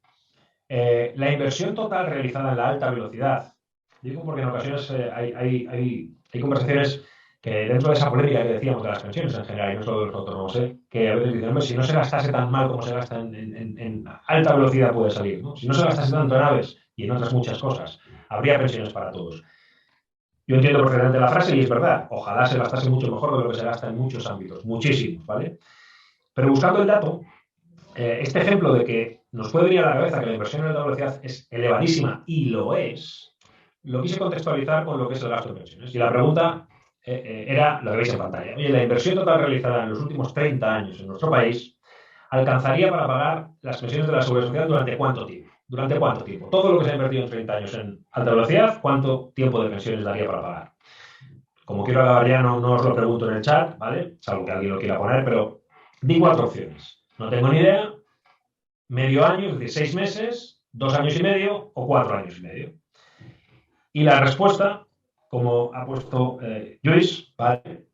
A: la inversión total realizada en la alta velocidad, digo porque en ocasiones hay conversaciones que dentro de esa polémica que decíamos de las pensiones en general, y no solo de los autónomos, que a veces dicen, hombre, si no se gastase tan mal como se gasta en alta velocidad puede salir, ¿no? Si no se gastase tanto en aves y en otras muchas cosas, habría pensiones para todos. Yo entiendo perfectamente la frase y es verdad, ojalá se gastase mucho mejor de lo que se gasta en muchos ámbitos, muchísimos, ¿vale? Pero buscando el dato, este ejemplo de que nos puede venir a la cabeza que la inversión en alta velocidad es elevadísima, y lo es, lo quise contextualizar con lo que es el gasto de pensiones. Y la pregunta era lo que veis en pantalla. Oye, la inversión total realizada en los últimos 30 años en nuestro país alcanzaría para pagar las pensiones de la seguridad social durante ¿cuánto tiempo? ¿Durante cuánto tiempo? Todo lo que se ha invertido en 30 años en alta velocidad, ¿cuánto tiempo de pensiones daría para pagar? Como quiero acabar ya, no os lo pregunto en el chat, ¿vale? Salvo que alguien lo quiera poner, pero di 4 opciones. No tengo ni idea. Medio año, es decir, 6 meses, 2 años y medio o 4 años y medio. Y la respuesta, como ha puesto Luis, ¿vale?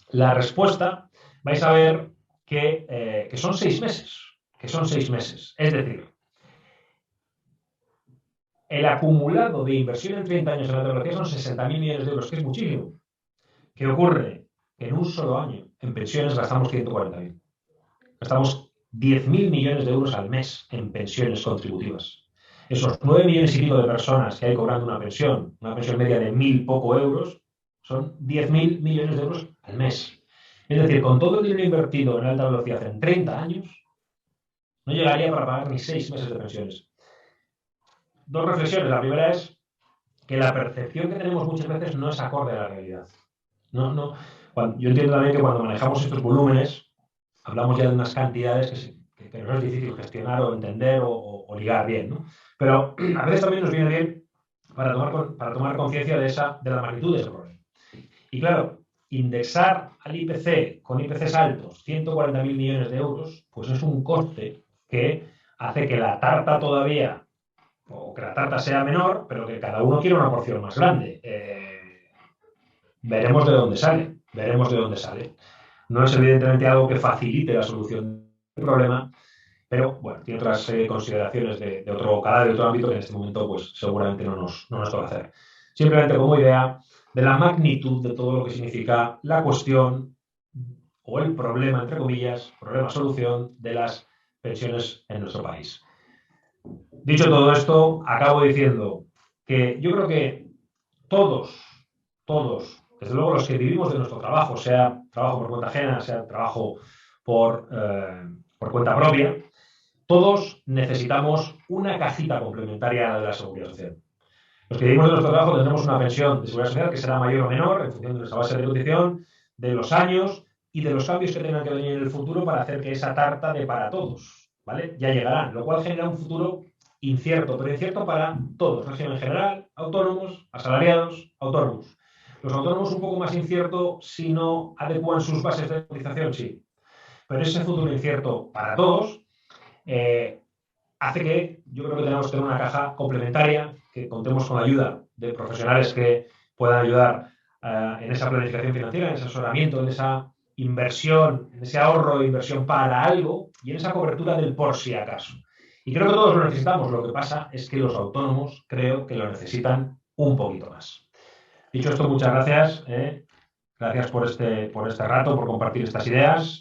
A: La respuesta vais a ver que son 6 meses. Que son 6 meses. Es decir, el acumulado de inversión en 30 años en la tecnología son 60.000 millones de euros, que es muchísimo. ¿Qué ocurre? Que en un solo año en pensiones gastamos 140.000. Gastamos 10.000 millones de euros al mes en pensiones contributivas. Esos 9 millones y pico de personas que hay cobrando una pensión media de 1.000 poco euros, son 10.000 millones de euros al mes. Es decir, con todo el dinero invertido en alta velocidad en 30 años, no llegaría para pagar ni 6 meses de pensiones. Dos reflexiones. La primera es que la percepción que tenemos muchas veces no es acorde a la realidad. Yo entiendo también que cuando manejamos estos volúmenes, hablamos ya de unas cantidades que nos es difícil gestionar o entender o ligar bien, ¿no? Pero a veces también nos viene bien para tomar conciencia de la magnitud de ese problema. Y claro, indexar al IPC con IPCs altos, 140.000 millones de euros, pues es un coste que hace que la tarta todavía, o que la tarta sea menor, pero que cada uno quiere una porción más grande. Veremos de dónde sale, veremos de dónde sale. No es evidentemente algo que facilite la solución del problema, pero bueno, tiene otras consideraciones de otro canal, de otro ámbito que en este momento pues seguramente no nos toca hacer. Simplemente como idea de la magnitud de todo lo que significa la cuestión o el problema, entre comillas, problema-solución de las pensiones en nuestro país. Dicho todo esto, acabo diciendo que yo creo que todos, desde luego los que vivimos de nuestro trabajo, sea trabajo por cuenta ajena, sea trabajo por cuenta propia, todos necesitamos una cajita complementaria a la de la seguridad social. Los que vivimos de nuestro trabajo tendremos una pensión de seguridad social que será mayor o menor en función de nuestra base de cotización, de los años y de los cambios que tengan que venir en el futuro para hacer que esa tarta de para todos, ¿vale? Ya llegarán, lo cual genera un futuro incierto, pero incierto para todos, régimen en general, autónomos, asalariados, autónomos. Los autónomos un poco más incierto si no adecuan sus bases de cotización, sí. Pero ese futuro incierto para todos hace que yo creo que tenemos que tener una caja complementaria, que contemos con la ayuda de profesionales que puedan ayudar en esa planificación financiera, en ese asesoramiento, en esa inversión, en ese ahorro de inversión para algo y en esa cobertura del por si acaso. Y creo que todos lo necesitamos. Lo que pasa es que los autónomos creo que lo necesitan un poquito más. Dicho esto, muchas gracias. Gracias por este rato, por compartir estas ideas.